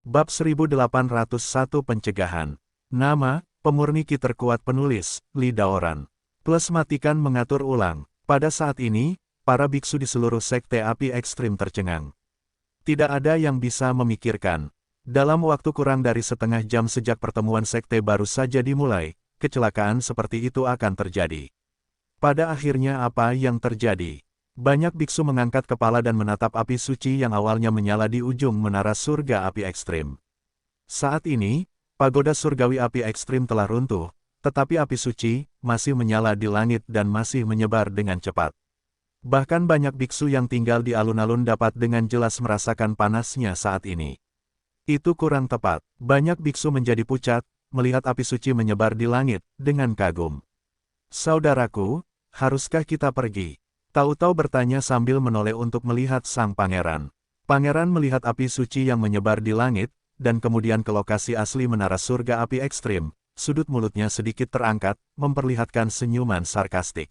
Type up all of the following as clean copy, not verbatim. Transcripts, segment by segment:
Bab 1801 Pencegahan. Nama, pemurni ki terkuat penulis, Li Daoran. Plus matikan mengatur ulang. Pada saat ini, para biksu di seluruh sekte api ekstrim tercengang. Tidak ada yang bisa memikirkan. Dalam waktu kurang dari setengah jam sejak pertemuan sekte baru saja dimulai, kecelakaan seperti itu akan terjadi. Pada akhirnya apa yang terjadi? Banyak biksu mengangkat kepala dan menatap api suci yang awalnya menyala di ujung menara surga api ekstrim. Saat ini, pagoda surgawi api ekstrim telah runtuh, tetapi api suci masih menyala di langit dan masih menyebar dengan cepat. Bahkan banyak biksu yang tinggal di alun-alun dapat dengan jelas merasakan panasnya saat ini. Itu kurang tepat. Banyak biksu menjadi pucat, melihat api suci menyebar di langit, dengan kagum. Saudaraku, haruskah kita pergi? Tahu-tahu bertanya sambil menoleh untuk melihat sang pangeran. Pangeran melihat api suci yang menyebar di langit, dan kemudian ke lokasi asli menara surga api ekstrim. Sudut mulutnya sedikit terangkat, memperlihatkan senyuman sarkastik.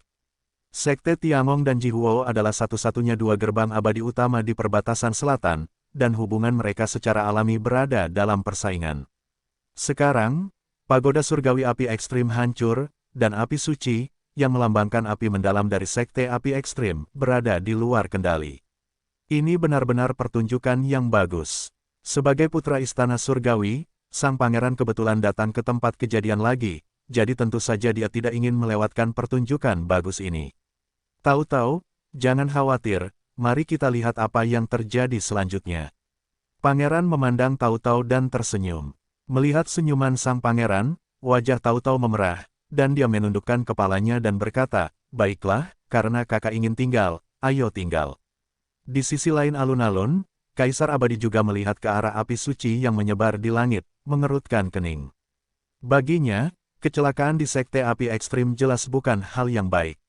Sekte Tiangong dan Jihuo adalah satu-satunya dua gerbang abadi utama di perbatasan selatan, dan hubungan mereka secara alami berada dalam persaingan. Sekarang, pagoda surgawi api ekstrim hancur, dan api suci, yang melambangkan api mendalam dari sekte api ekstrim, berada di luar kendali. Ini benar-benar pertunjukan yang bagus. Sebagai putra istana surgawi, sang pangeran kebetulan datang ke tempat kejadian lagi, jadi tentu saja dia tidak ingin melewatkan pertunjukan bagus ini. Tahu-tahu, jangan khawatir, mari kita lihat apa yang terjadi selanjutnya. Pangeran memandang Tahu-tahu dan tersenyum. Melihat senyuman sang pangeran, wajah Tahu-tahu memerah, dan dia menundukkan kepalanya dan berkata, "Baiklah, karena kakak ingin tinggal, ayo tinggal." Di sisi lain alun-alun, Kaisar Abadi juga melihat ke arah api suci yang menyebar di langit, mengerutkan kening. Baginya, kecelakaan di sekte api ekstrim jelas bukan hal yang baik.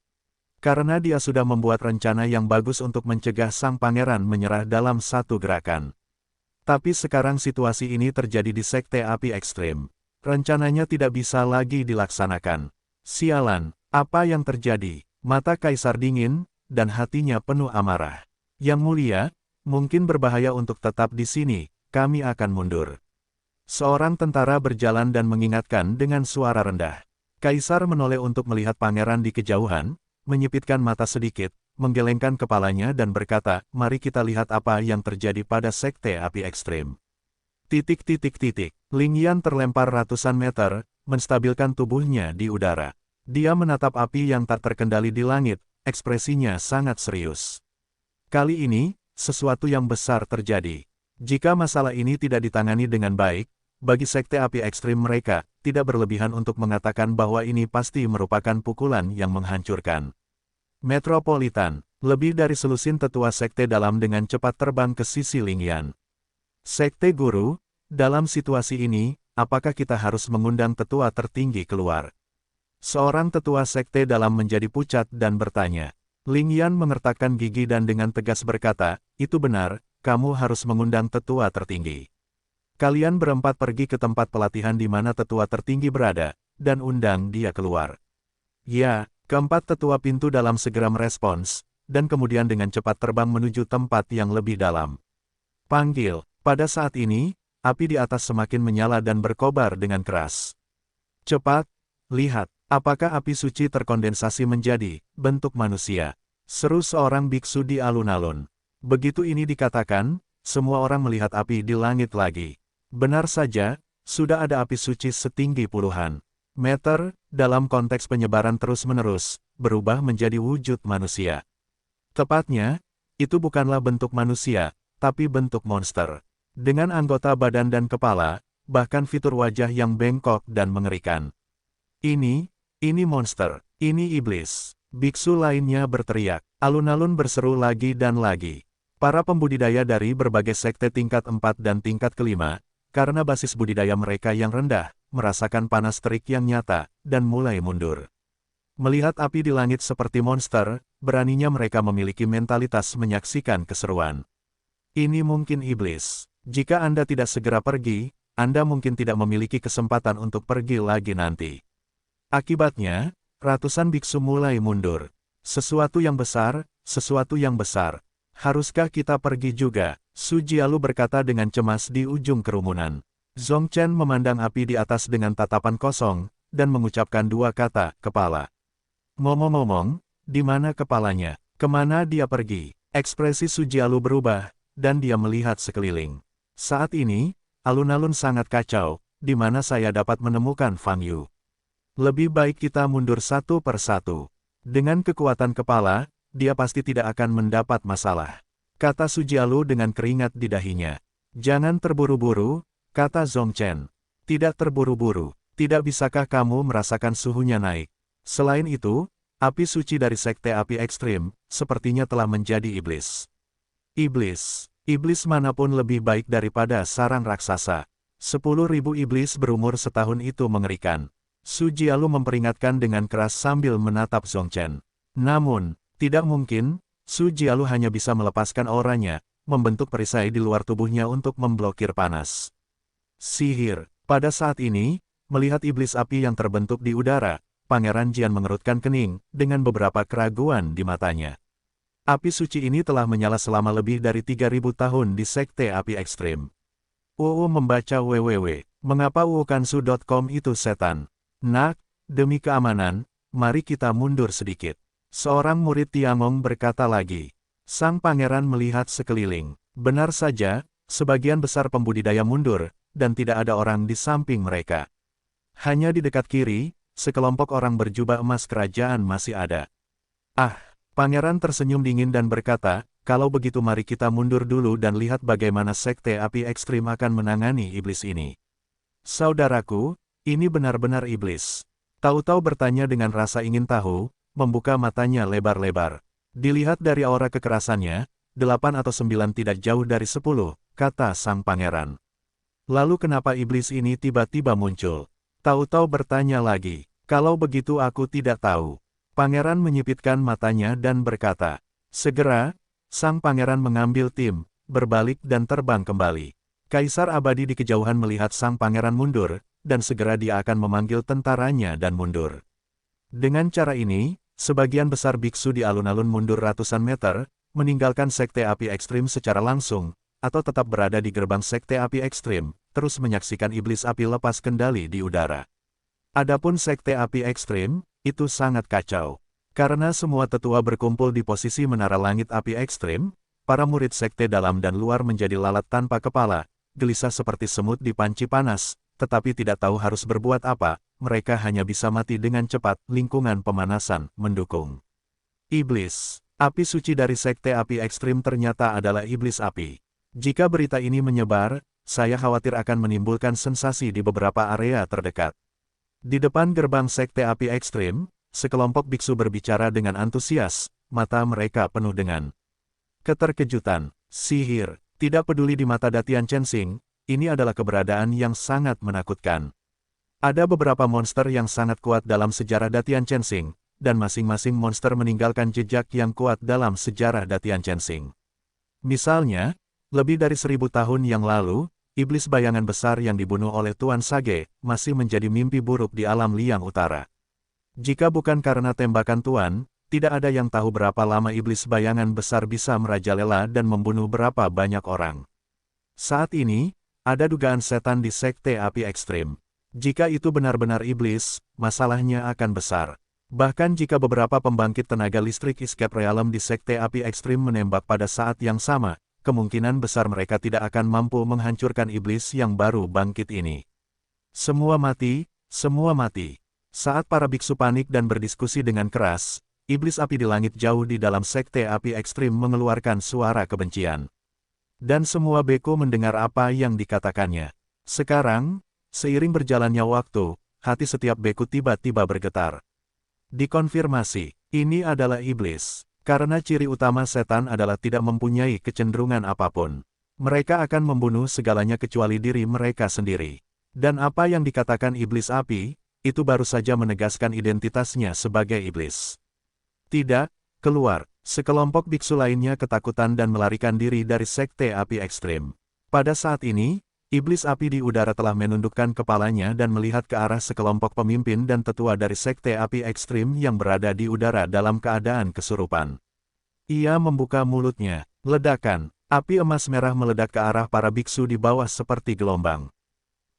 Karena dia sudah membuat rencana yang bagus untuk mencegah sang pangeran menyerah dalam satu gerakan. Tapi sekarang situasi ini terjadi di sekte api ekstrim. Rencananya tidak bisa lagi dilaksanakan. Sialan, apa yang terjadi? Mata Kaisar dingin, dan hatinya penuh amarah. Yang mulia, mungkin berbahaya untuk tetap di sini, kami akan mundur. Seorang tentara berjalan dan mengingatkan dengan suara rendah. Kaisar menoleh untuk melihat pangeran di kejauhan, menyipitkan mata sedikit, menggelengkan kepalanya dan berkata, "Mari kita lihat apa yang terjadi pada sekte api ekstrim." Ling Yan terlempar ratusan meter, menstabilkan tubuhnya di udara. Dia menatap api yang tak terkendali di langit, ekspresinya sangat serius. Kali ini, sesuatu yang besar terjadi. Jika masalah ini tidak ditangani dengan baik, bagi sekte api ekstrim mereka, tidak berlebihan untuk mengatakan bahwa ini pasti merupakan pukulan yang menghancurkan. Metropolitan, lebih dari selusin tetua sekte dalam dengan cepat terbang ke sisi Ling Yan. Sekte Guru, dalam situasi ini, apakah kita harus mengundang tetua tertinggi keluar? Seorang tetua sekte dalam menjadi pucat dan bertanya. Ling Yan mengertakkan gigi dan dengan tegas berkata, "Itu benar, kamu harus mengundang tetua tertinggi. Kalian berempat pergi ke tempat pelatihan di mana tetua tertinggi berada, dan undang dia keluar." Ya, keempat tetua pintu dalam segera merespons, dan kemudian dengan cepat terbang menuju tempat yang lebih dalam. Panggil. Pada saat ini, api di atas semakin menyala dan berkobar dengan keras. "Cepat, lihat, apakah api suci terkondensasi menjadi bentuk manusia?" seru seorang biksu di alun-alun. Begitu ini dikatakan, semua orang melihat api di langit lagi. Benar saja, sudah ada api suci setinggi puluhan meter, dalam konteks penyebaran terus-menerus, berubah menjadi wujud manusia. Tepatnya, itu bukanlah bentuk manusia, tapi bentuk monster. Dengan anggota badan dan kepala, bahkan fitur wajah yang bengkok dan mengerikan. Ini monster, ini iblis. Biksu lainnya berteriak. Alun-alun berseru lagi dan lagi. Para pembudidaya dari berbagai sekte tingkat 4 dan tingkat kelima, karena basis budidaya mereka yang rendah, merasakan panas terik yang nyata, dan mulai mundur. Melihat api di langit seperti monster, beraninya mereka memiliki mentalitas menyaksikan keseruan. Ini mungkin iblis. Jika Anda tidak segera pergi, Anda mungkin tidak memiliki kesempatan untuk pergi lagi nanti. Akibatnya, ratusan biksu mulai mundur. Sesuatu yang besar, Haruskah kita pergi juga? Su Jialu berkata dengan cemas di ujung kerumunan. Zhong Chen memandang api di atas dengan tatapan kosong, dan mengucapkan dua kata, kepala. Ngomong-ngomong, di mana kepalanya? Kemana dia pergi? Ekspresi Su Jialu berubah, dan dia melihat sekeliling. Saat ini, alun-alun sangat kacau, di mana saya dapat menemukan Fang Yu. Lebih baik kita mundur satu per satu. Dengan kekuatan kepala, dia pasti tidak akan mendapat masalah. Kata Su Jialu dengan keringat di dahinya. Jangan terburu-buru, kata Zhong Chen. Tidak terburu-buru. Tidak bisakah kamu merasakan suhunya naik? Selain itu, api suci dari Sekte Api Ekstrim, sepertinya telah menjadi iblis. Iblis manapun lebih baik daripada sarang raksasa. 10.000 iblis berumur setahun itu mengerikan. Su Jialu memperingatkan dengan keras sambil menatap Zhong Chen. Namun, tidak mungkin, Su Jialu hanya bisa melepaskan auranya, membentuk perisai di luar tubuhnya untuk memblokir panas. Sihir. Pada saat ini, melihat iblis api yang terbentuk di udara, Pangeran Jian mengerutkan kening, dengan beberapa keraguan di matanya. Api suci ini telah menyala selama lebih dari 3.000 tahun di Sekte Api Ekstrim. Membaca www. Mengapa Wukansu.com itu setan? Nak, demi keamanan, mari kita mundur sedikit. Seorang murid Tiangong berkata lagi. Sang pangeran melihat sekeliling. Benar saja, sebagian besar pembudidaya mundur, dan tidak ada orang di samping mereka. Hanya di dekat kiri, sekelompok orang berjubah emas kerajaan masih ada. Pangeran tersenyum dingin dan berkata, kalau begitu mari kita mundur dulu dan lihat bagaimana Sekte Api Ekstrim akan menangani iblis ini. Saudaraku, ini benar-benar iblis. Tahu-tahu bertanya dengan rasa ingin tahu, membuka matanya lebar-lebar. Dilihat dari aura kekerasannya, 8 atau 9 tidak jauh dari 10, kata sang pangeran. Lalu kenapa iblis ini tiba-tiba muncul? Tahu-tahu bertanya lagi, kalau begitu aku tidak tahu. Pangeran menyipitkan matanya dan berkata, segera, sang pangeran mengambil tim, berbalik dan terbang kembali. Kaisar abadi di kejauhan melihat sang pangeran mundur, dan segera dia akan memanggil tentaranya dan mundur. Dengan cara ini, sebagian besar biksu di alun-alun mundur ratusan meter, meninggalkan Sekte Api Ekstrim secara langsung, atau tetap berada di gerbang Sekte Api Ekstrim, terus menyaksikan iblis api lepas kendali di udara. Adapun Sekte Api Ekstrim, itu sangat kacau. Karena semua tetua berkumpul di posisi menara langit api ekstrim, para murid sekte dalam dan luar menjadi lalat tanpa kepala, gelisah seperti semut di panci panas, tetapi tidak tahu harus berbuat apa, mereka hanya bisa mati dengan cepat, lingkungan pemanasan mendukung. Iblis, api suci dari Sekte Api Ekstrim ternyata adalah iblis api. Jika berita ini menyebar, saya khawatir akan menimbulkan sensasi di beberapa area terdekat. Di depan gerbang Sekte Api Ekstrim, sekelompok biksu berbicara dengan antusias, mata mereka penuh dengan keterkejutan. Sihir, tidak peduli di mata Datian Chensing, ini adalah keberadaan yang sangat menakutkan. Ada beberapa monster yang sangat kuat dalam sejarah Datian Chensing, dan masing-masing monster meninggalkan jejak yang kuat dalam sejarah Datian Chensing. Misalnya, lebih dari 1000 tahun yang lalu, iblis bayangan besar yang dibunuh oleh Tuan Sage, masih menjadi mimpi buruk di alam liang utara. Jika bukan karena tembakan Tuan, tidak ada yang tahu berapa lama iblis bayangan besar bisa merajalela dan membunuh berapa banyak orang. Saat ini, ada dugaan setan di Sekte Api Ekstrim. Jika itu benar-benar iblis, masalahnya akan besar. Bahkan jika beberapa pembangkit tenaga listrik Escape Realm di Sekte Api Ekstrim menembak pada saat yang sama, kemungkinan besar mereka tidak akan mampu menghancurkan iblis yang baru bangkit ini. Semua mati, semua mati. Saat para biksu panik dan berdiskusi dengan keras, iblis api di langit jauh di dalam Sekte Api Ekstrim mengeluarkan suara kebencian. Dan semua beko mendengar apa yang dikatakannya. Sekarang, seiring berjalannya waktu, hati setiap beko tiba-tiba bergetar. Dikonfirmasi, ini adalah iblis. Karena ciri utama setan adalah tidak mempunyai kecenderungan apapun. Mereka akan membunuh segalanya kecuali diri mereka sendiri. Dan apa yang dikatakan iblis api, itu baru saja menegaskan identitasnya sebagai iblis. Tidak, keluar. Sekelompok biksu lainnya ketakutan dan melarikan diri dari Sekte Api Ekstrim. Pada saat ini, iblis api di udara telah menundukkan kepalanya dan melihat ke arah sekelompok pemimpin dan tetua dari Sekte Api Ekstrim yang berada di udara dalam keadaan kesurupan. Ia membuka mulutnya, Ledakan, api emas merah meledak ke arah para biksu di bawah seperti gelombang.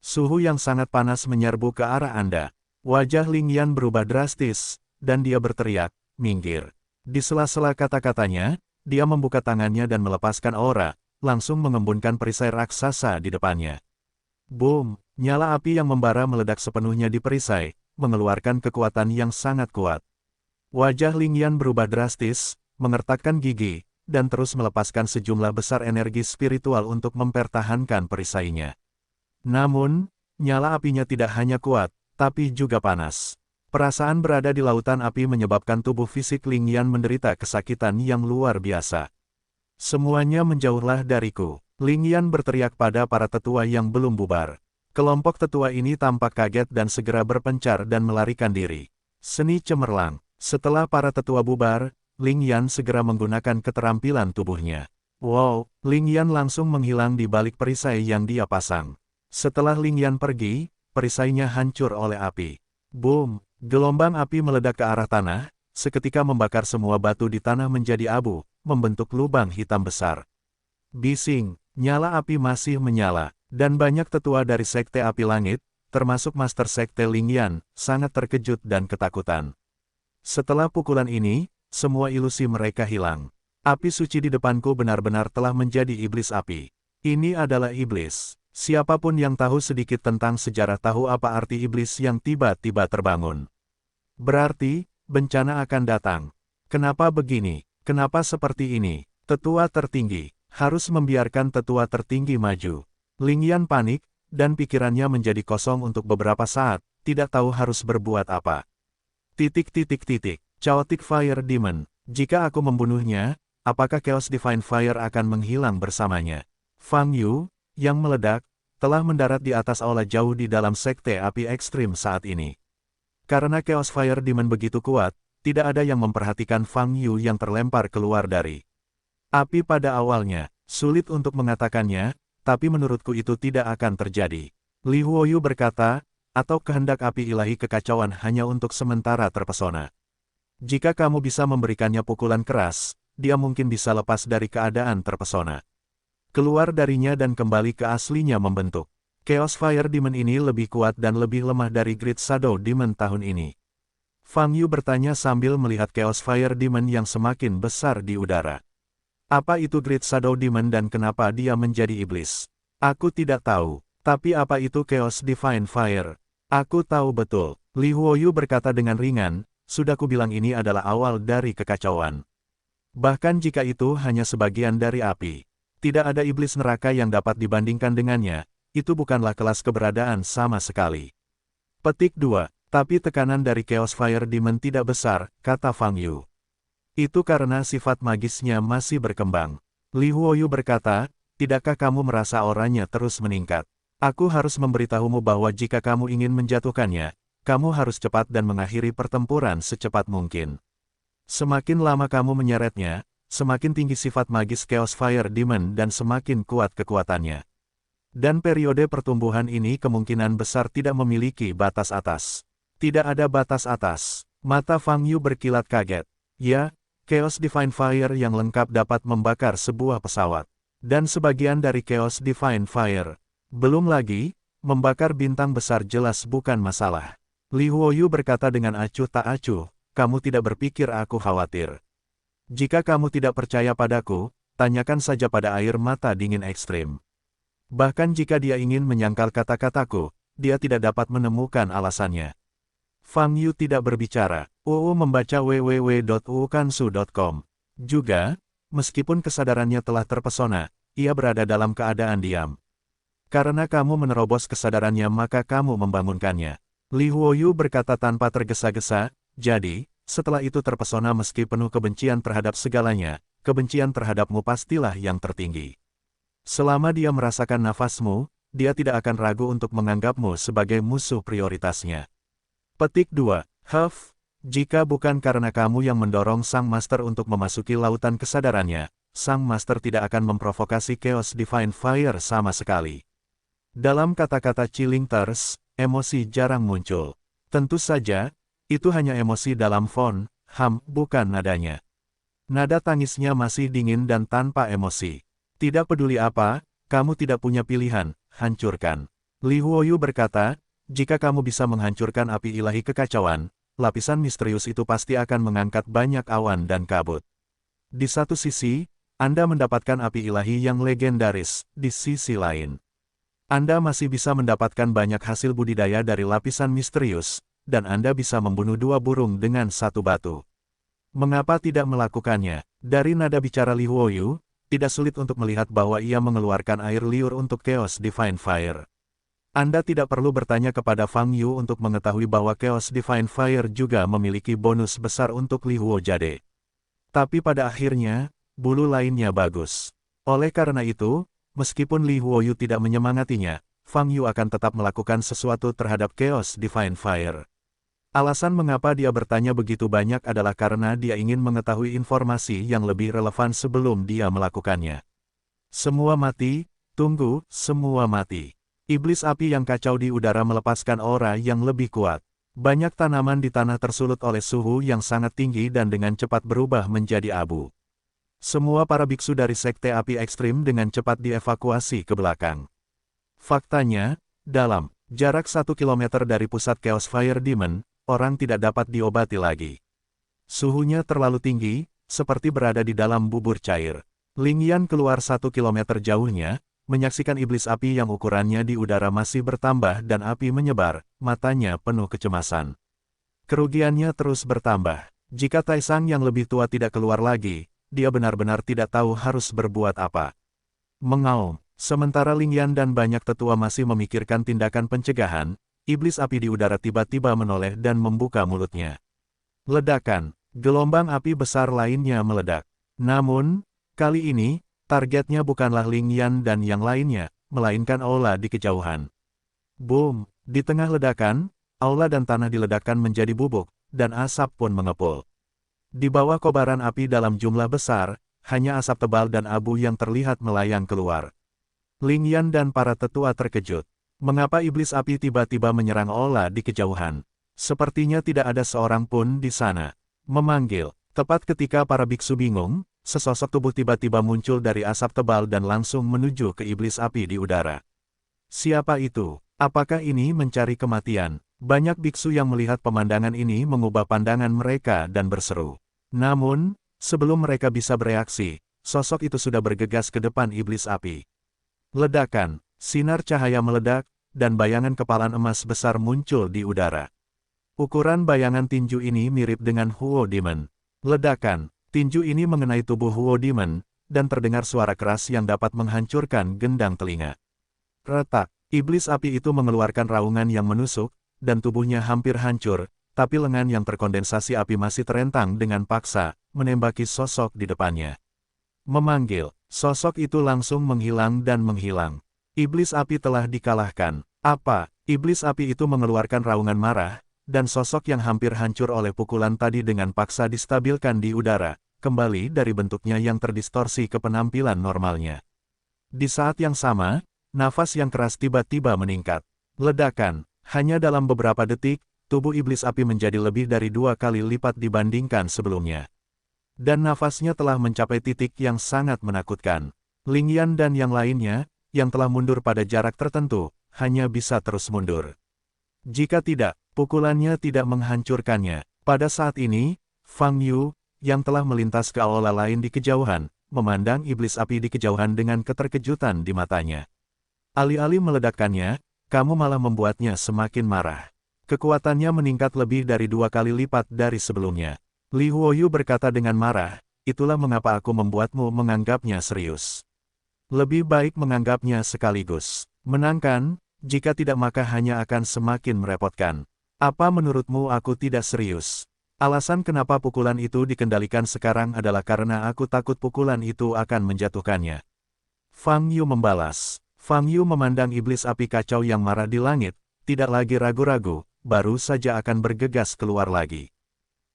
Suhu yang sangat panas menyerbu ke arah Anda. Wajah Ling Yan berubah drastis, dan dia berteriak, "Minggir." Di sela-sela kata-katanya, dia membuka tangannya dan melepaskan aura, langsung mengembunkan perisai raksasa di depannya. Boom! Nyala api yang membara meledak sepenuhnya di perisai, mengeluarkan kekuatan yang sangat kuat. Wajah Ling Yan berubah drastis, mengertakkan gigi, dan terus melepaskan sejumlah besar energi spiritual untuk mempertahankan perisainya. Namun, nyala apinya tidak hanya kuat, tapi juga panas. Perasaan berada di lautan api menyebabkan tubuh fisik Ling Yan menderita kesakitan yang luar biasa. "Semuanya menjauhlah dariku," Ling Yan berteriak pada para tetua yang belum bubar. Kelompok tetua ini tampak kaget dan segera berpencar dan melarikan diri. Seni cemerlang. Setelah para tetua bubar, Ling Yan segera menggunakan keterampilan tubuhnya. Wow, Ling Yan langsung menghilang di balik perisai yang dia pasang. Setelah Ling Yan pergi, perisainya hancur oleh api. Boom! Gelombang api meledak ke arah tanah, seketika membakar semua batu di tanah menjadi abu, membentuk lubang hitam besar. Bising, nyala api masih menyala, dan banyak tetua dari Sekte Api Langit, termasuk Master Sekte Ling Yan, sangat terkejut dan ketakutan. Setelah pukulan ini, semua ilusi mereka hilang. Api suci di depanku benar-benar telah menjadi iblis api. Ini adalah iblis. Siapapun yang tahu sedikit tentang sejarah tahu apa arti iblis yang tiba-tiba terbangun. Berarti, bencana akan datang. Kenapa begini? Kenapa seperti ini? Tetua tertinggi, harus membiarkan tetua tertinggi maju. Ling Yan panik, dan pikirannya menjadi kosong untuk beberapa saat, tidak tahu harus berbuat apa. Chaotic Fire Demon, jika aku membunuhnya, apakah Chaos Divine Fire akan menghilang bersamanya? Fang Yu, yang meledak, telah mendarat di atas aula jauh di dalam Sekte Api Ekstrim saat ini. Karena Chaos Fire Demon begitu kuat, tidak ada yang memperhatikan Fang Yu yang terlempar keluar dari api pada awalnya. Sulit untuk mengatakannya, tapi menurutku itu tidak akan terjadi. Li Huoyu berkata, atau kehendak api ilahi kekacauan hanya untuk sementara terpesona. Jika kamu bisa memberikannya pukulan keras, dia mungkin bisa lepas dari keadaan terpesona. Keluar darinya dan kembali ke aslinya membentuk. Chaos Fire Demon ini lebih kuat dan lebih lemah dari Great Shadow Demon tahun ini. Fang Yu bertanya sambil melihat Chaos Fire Demon yang semakin besar di udara. Apa itu Great Shadow Demon dan kenapa dia menjadi iblis? Aku tidak tahu. Tapi apa itu Chaos Divine Fire? Aku tahu betul. Li Huoyu berkata dengan ringan, sudah kubilang ini adalah awal dari kekacauan. Bahkan jika itu hanya sebagian dari api, tidak ada iblis neraka yang dapat dibandingkan dengannya, itu bukanlah kelas keberadaan sama sekali. Petik 2. Tapi tekanan dari Chaos Fire Demon tidak besar, kata Fang Yu. Itu karena sifat magisnya masih berkembang. Li Huoyu berkata, tidakkah kamu merasa auranya terus meningkat? Aku harus memberitahumu bahwa jika kamu ingin menjatuhkannya, kamu harus cepat dan mengakhiri pertempuran secepat mungkin. Semakin lama kamu menyeretnya, semakin tinggi sifat magis Chaos Fire Demon dan semakin kuat kekuatannya. Dan periode pertumbuhan ini kemungkinan besar tidak memiliki batas atas. Tidak ada batas atas. Mata Fang Yu berkilat kaget. Ya, Chaos Divine Fire yang lengkap dapat membakar sebuah pesawat. Dan sebagian dari Chaos Divine Fire. Belum lagi, membakar bintang besar jelas bukan masalah. Li Huoyu berkata dengan acuh tak acuh, kamu tidak berpikir aku khawatir. Jika kamu tidak percaya padaku, tanyakan saja pada air mata dingin ekstrim. Bahkan jika dia ingin menyangkal kata-kataku, dia tidak dapat menemukan alasannya. Fang Yu tidak berbicara. UU membaca www.uukansu.com. Juga, meskipun kesadarannya telah terpesona, ia berada dalam keadaan diam. Karena kamu menerobos kesadarannya maka kamu membangunkannya. Li Huoyu berkata tanpa tergesa-gesa, jadi, setelah itu terpesona meski penuh kebencian terhadap segalanya, kebencian terhadapmu pastilah yang tertinggi. Selama dia merasakan nafasmu, dia tidak akan ragu untuk menganggapmu sebagai musuh prioritasnya. Petik 2. Jika bukan karena kamu yang mendorong Sang Master untuk memasuki lautan kesadarannya, Sang Master tidak akan memprovokasi Chaos Divine Fire sama sekali. Dalam kata-kata Chilling Thirst, emosi jarang muncul. Tentu saja, itu hanya emosi dalam font, bukan nadanya. Nada tangisnya masih dingin dan tanpa emosi. Tidak peduli apa, kamu tidak punya pilihan, hancurkan. Li Huoyu berkata, jika kamu bisa menghancurkan api ilahi kekacauan, lapisan misterius itu pasti akan mengangkat banyak awan dan kabut. Di satu sisi, Anda mendapatkan api ilahi yang legendaris, di sisi lain. Anda masih bisa mendapatkan banyak hasil budidaya dari lapisan misterius, dan Anda bisa membunuh 2 burung dengan 1 batu. Mengapa tidak melakukannya? Dari nada bicara Li Huoyu, tidak sulit untuk melihat bahwa ia mengeluarkan air liur untuk Chaos Divine Fire. Anda tidak perlu bertanya kepada Fang Yu untuk mengetahui bahwa Chaos Divine Fire juga memiliki bonus besar untuk Li Huo Jade. Tapi pada akhirnya, bulu lainnya bagus. Oleh karena itu, meskipun Li Huoyu tidak menyemangatinya, Fang Yu akan tetap melakukan sesuatu terhadap Chaos Divine Fire. Alasan mengapa dia bertanya begitu banyak adalah karena dia ingin mengetahui informasi yang lebih relevan sebelum dia melakukannya. Semua mati, tunggu, semua mati. Iblis api yang kacau di udara melepaskan aura yang lebih kuat. Banyak tanaman di tanah tersulut oleh suhu yang sangat tinggi dan dengan cepat berubah menjadi abu. Semua para biksu dari Sekte Api Ekstrim dengan cepat dievakuasi ke belakang. Faktanya, dalam jarak 1 kilometer dari pusat Chaos Fire Demon, orang tidak dapat diobati lagi. Suhunya terlalu tinggi, seperti berada di dalam bubur cair. Ling Yan keluar 1 kilometer jauhnya, menyaksikan iblis api yang ukurannya di udara masih bertambah dan api menyebar, matanya penuh kecemasan. Kerugiannya terus bertambah. Jika Taisang yang lebih tua tidak keluar lagi, dia benar-benar tidak tahu harus berbuat apa. Mengaum, sementara Ling Yan dan banyak tetua masih memikirkan tindakan pencegahan, iblis api di udara tiba-tiba menoleh dan membuka mulutnya. Ledakan, gelombang api besar lainnya meledak. Namun, kali ini, targetnya bukanlah Ling Yan dan yang lainnya, melainkan aula di kejauhan. Boom! Di tengah ledakan, aula dan tanah diledakkan menjadi bubuk, dan asap pun mengepul. Di bawah kobaran api dalam jumlah besar, hanya asap tebal dan abu yang terlihat melayang keluar. Ling Yan dan para tetua terkejut. Mengapa iblis api tiba-tiba menyerang aula di kejauhan? Sepertinya tidak ada seorang pun di sana. Memanggil. Tepat ketika para biksu bingung, sesosok tubuh tiba-tiba muncul dari asap tebal dan langsung menuju ke iblis api di udara. Siapa itu? Apakah ini mencari kematian? Banyak biksu yang melihat pemandangan ini mengubah pandangan mereka dan berseru. Namun, sebelum mereka bisa bereaksi, sosok itu sudah bergegas ke depan iblis api. Ledakan. Sinar cahaya meledak, dan bayangan kepalan emas besar muncul di udara. Ukuran bayangan tinju ini mirip dengan Huo Demon. Ledakan, tinju ini mengenai tubuh Huo Demon, dan terdengar suara keras yang dapat menghancurkan gendang telinga. Retak, iblis api itu mengeluarkan raungan yang menusuk, dan tubuhnya hampir hancur, tapi lengan yang terkondensasi api masih terentang dengan paksa, menembaki sosok di depannya. Memanggil, sosok itu langsung menghilang dan menghilang. Iblis api telah dikalahkan. Apa? Iblis api itu mengeluarkan raungan marah, dan sosok yang hampir hancur oleh pukulan tadi dengan paksa distabilkan di udara, kembali dari bentuknya yang terdistorsi ke penampilan normalnya. Di saat yang sama, nafas yang keras tiba-tiba meningkat. Ledakan, hanya dalam beberapa detik, tubuh iblis api menjadi lebih dari 2 kali lipat dibandingkan sebelumnya. Dan nafasnya telah mencapai titik yang sangat menakutkan. Ling Yan dan yang lainnya, yang telah mundur pada jarak tertentu, hanya bisa terus mundur. Jika tidak, pukulannya tidak menghancurkannya. Pada saat ini, Fang Yu, yang telah melintas ke aula lain di kejauhan, memandang iblis api di kejauhan dengan keterkejutan di matanya. Alih-alih meledakkannya, kamu malah membuatnya semakin marah. Kekuatannya meningkat lebih dari 2 kali lipat dari sebelumnya. Li Huoyu berkata dengan marah, itulah mengapa aku membuatmu menganggapnya serius. Lebih baik menganggapnya sekaligus. Menangkan, jika tidak maka hanya akan semakin merepotkan. Apa menurutmu aku tidak serius? Alasan kenapa pukulan itu dikendalikan sekarang adalah karena aku takut pukulan itu akan menjatuhkannya. Fang Yu membalas. Fang Yu memandang iblis api kacau yang marah di langit, tidak lagi ragu-ragu, baru saja akan bergegas keluar lagi.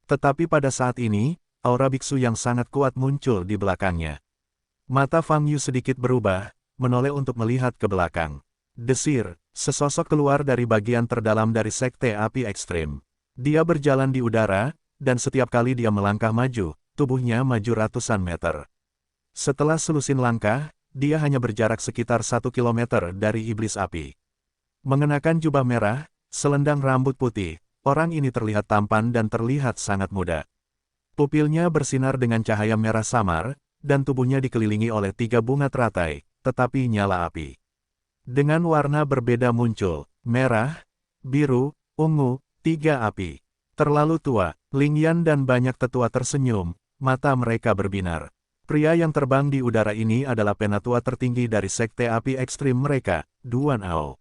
Tetapi pada saat ini, aura biksu yang sangat kuat muncul di belakangnya. Mata Fang Yu sedikit berubah, menoleh untuk melihat ke belakang. Desir, sesosok keluar dari bagian terdalam dari Sekte Api Ekstrim. Dia berjalan di udara, dan setiap kali dia melangkah maju, tubuhnya maju ratusan meter. Setelah selusin langkah, dia hanya berjarak sekitar 1 kilometer dari iblis api. Mengenakan jubah merah, selendang rambut putih, orang ini terlihat tampan dan terlihat sangat muda. Pupilnya bersinar dengan cahaya merah samar, dan tubuhnya dikelilingi oleh 3 bunga teratai, tetapi nyala api. Dengan warna berbeda muncul, merah, biru, ungu, 3 api. Terlalu tua, Ling Yan dan banyak tetua tersenyum, mata mereka berbinar. Pria yang terbang di udara ini adalah penatua tertinggi dari sekte api ekstrim mereka, Duan Ao.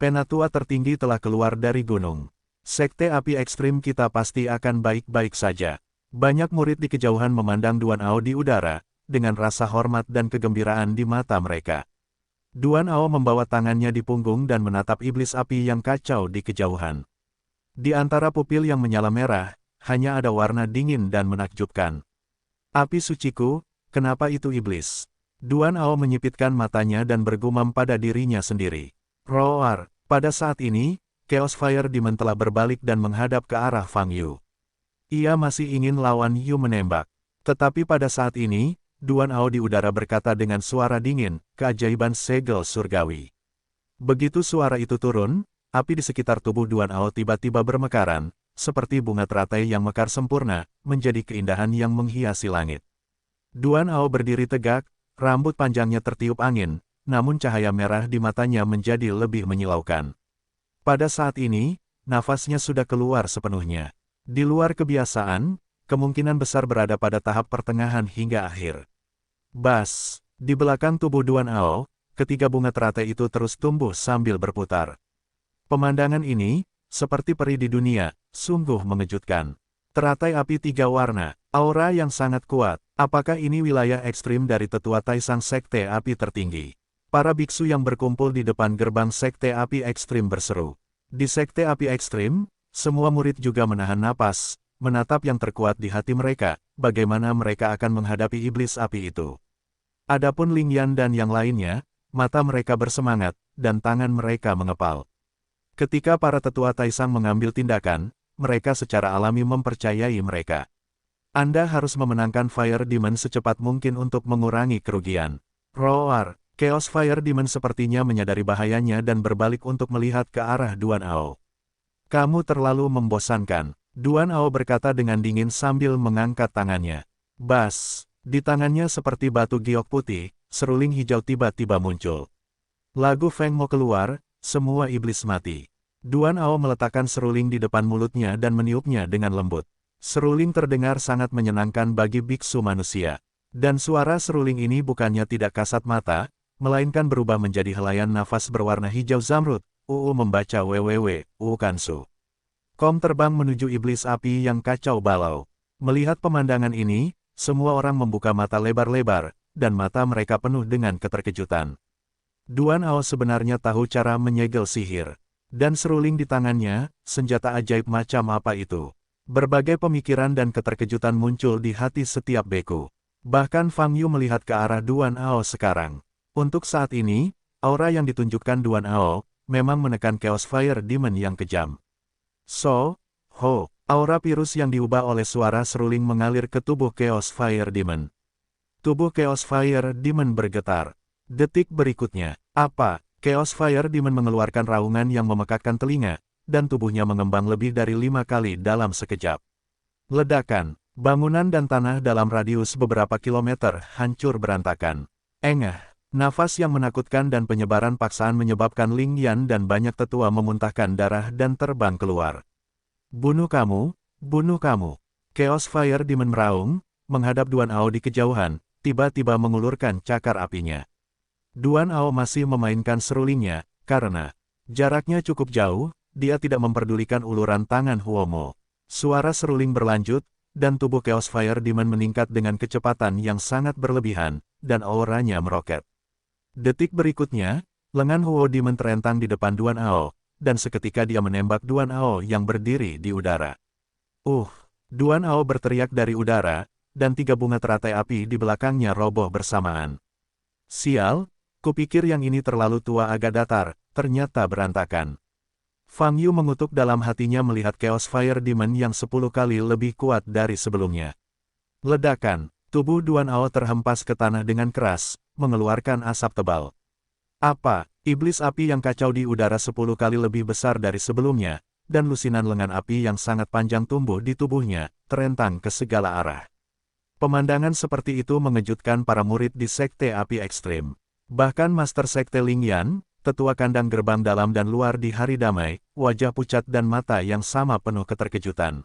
Penatua tertinggi telah keluar dari gunung. Sekte api ekstrim kita pasti akan baik-baik saja. Banyak murid di kejauhan memandang Duan Ao di udara, dengan rasa hormat dan kegembiraan di mata mereka. Duan Ao membawa tangannya di punggung dan menatap iblis api yang kacau di kejauhan. Di antara pupil yang menyala merah, hanya ada warna dingin dan menakjubkan. Api suciku, kenapa itu iblis? Duan Ao menyipitkan matanya dan bergumam pada dirinya sendiri. Roar, pada saat ini, Chaos Fire Demon telah berbalik dan menghadap ke arah Fang Yu. Ia masih ingin lawan Yu menembak. Tetapi pada saat ini, Duan Ao di udara berkata dengan suara dingin, keajaiban segel surgawi. Begitu suara itu turun, api di sekitar tubuh Duan Ao tiba-tiba bermekaran, seperti bunga teratai yang mekar sempurna, menjadi keindahan yang menghiasi langit. Duan Ao berdiri tegak, rambut panjangnya tertiup angin, namun cahaya merah di matanya menjadi lebih menyilaukan. Pada saat ini, nafasnya sudah keluar sepenuhnya. Di luar kebiasaan, kemungkinan besar berada pada tahap pertengahan hingga akhir. Bas, di belakang tubuh Duan Ao, ketiga bunga teratai itu terus tumbuh sambil berputar. Pemandangan ini, seperti peri di dunia, sungguh mengejutkan. Teratai api 3 warna, aura yang sangat kuat. Apakah ini wilayah ekstrim dari tetua Taisang Sekte Api tertinggi? Para biksu yang berkumpul di depan gerbang Sekte Api ekstrim berseru. Di Sekte Api ekstrim, semua murid juga menahan napas, menatap yang terkuat di hati mereka, bagaimana mereka akan menghadapi iblis api itu. Adapun Ling Yan dan yang lainnya, mata mereka bersemangat, dan tangan mereka mengepal. Ketika para tetua Taisang mengambil tindakan, mereka secara alami mempercayai mereka. Anda harus memenangkan Fire Demon secepat mungkin untuk mengurangi kerugian. Roar, Chaos Fire Demon sepertinya menyadari bahayanya dan berbalik untuk melihat ke arah Duan Ao. Kamu terlalu membosankan, Duan Ao berkata dengan dingin sambil mengangkat tangannya. Bas, di tangannya seperti batu giok putih, seruling hijau tiba-tiba muncul. Lagu Feng mau keluar, semua iblis mati. Duan Ao meletakkan seruling di depan mulutnya dan meniupnya dengan lembut. Seruling terdengar sangat menyenangkan bagi biksu manusia. Dan suara seruling ini bukannya tidak kasat mata, melainkan berubah menjadi helaian nafas berwarna hijau zamrud. Membaca www, Kansu. Kom terbang menuju iblis api yang kacau balau. Melihat pemandangan ini, semua orang membuka mata lebar-lebar, dan mata mereka penuh dengan keterkejutan. Duan Ao sebenarnya tahu cara menyegel sihir. Dan seruling di tangannya, senjata ajaib macam apa itu? Berbagai pemikiran dan keterkejutan muncul di hati setiap beku. Bahkan Fang Yu melihat ke arah Duan Ao sekarang. Untuk saat ini, aura yang ditunjukkan Duan Ao, memang menekan Chaos Fire Demon yang kejam. Aura virus yang diubah oleh suara seruling mengalir ke tubuh Chaos Fire Demon. Tubuh Chaos Fire Demon bergetar. Detik berikutnya, Chaos Fire Demon mengeluarkan raungan yang memekakkan telinga, dan tubuhnya mengembang lebih dari 5 kali dalam sekejap. Ledakan, bangunan dan tanah dalam radius beberapa kilometer hancur berantakan. Engah. Nafas yang menakutkan dan penyebaran paksaan menyebabkan Ling Yan dan banyak tetua memuntahkan darah dan terbang keluar. Bunuh kamu, bunuh kamu. Chaos Fire Demon meraung, menghadap Duan Ao di kejauhan, tiba-tiba mengulurkan cakar apinya. Duan Ao masih memainkan serulingnya, karena jaraknya cukup jauh, dia tidak memperdulikan uluran tangan Huomo. Suara seruling berlanjut, dan tubuh Chaos Fire Demon meningkat dengan kecepatan yang sangat berlebihan, dan auranya meroket. Detik berikutnya, lengan Huo Demon terentang di depan Duan Ao, dan seketika dia menembak Duan Ao yang berdiri di udara. Duan Ao berteriak dari udara, dan 3 bunga teratai api di belakangnya roboh bersamaan. Sial, kupikir yang ini terlalu tua agak datar, ternyata berantakan. Fang Yu mengutuk dalam hatinya melihat Chaos Fire Demon yang 10 kali lebih kuat dari sebelumnya. Ledakan, tubuh Duan Ao terhempas ke tanah dengan keras, mengeluarkan asap tebal. Apa, iblis api yang kacau di udara 10 kali lebih besar dari sebelumnya, dan lusinan lengan api yang sangat panjang tumbuh di tubuhnya, terentang ke segala arah. Pemandangan seperti itu mengejutkan para murid di Sekte Api Ekstrim. Bahkan Master Sekte Ling Yan, tetua kandang gerbang dalam dan luar di Hari Damai, wajah pucat dan mata yang sama penuh keterkejutan.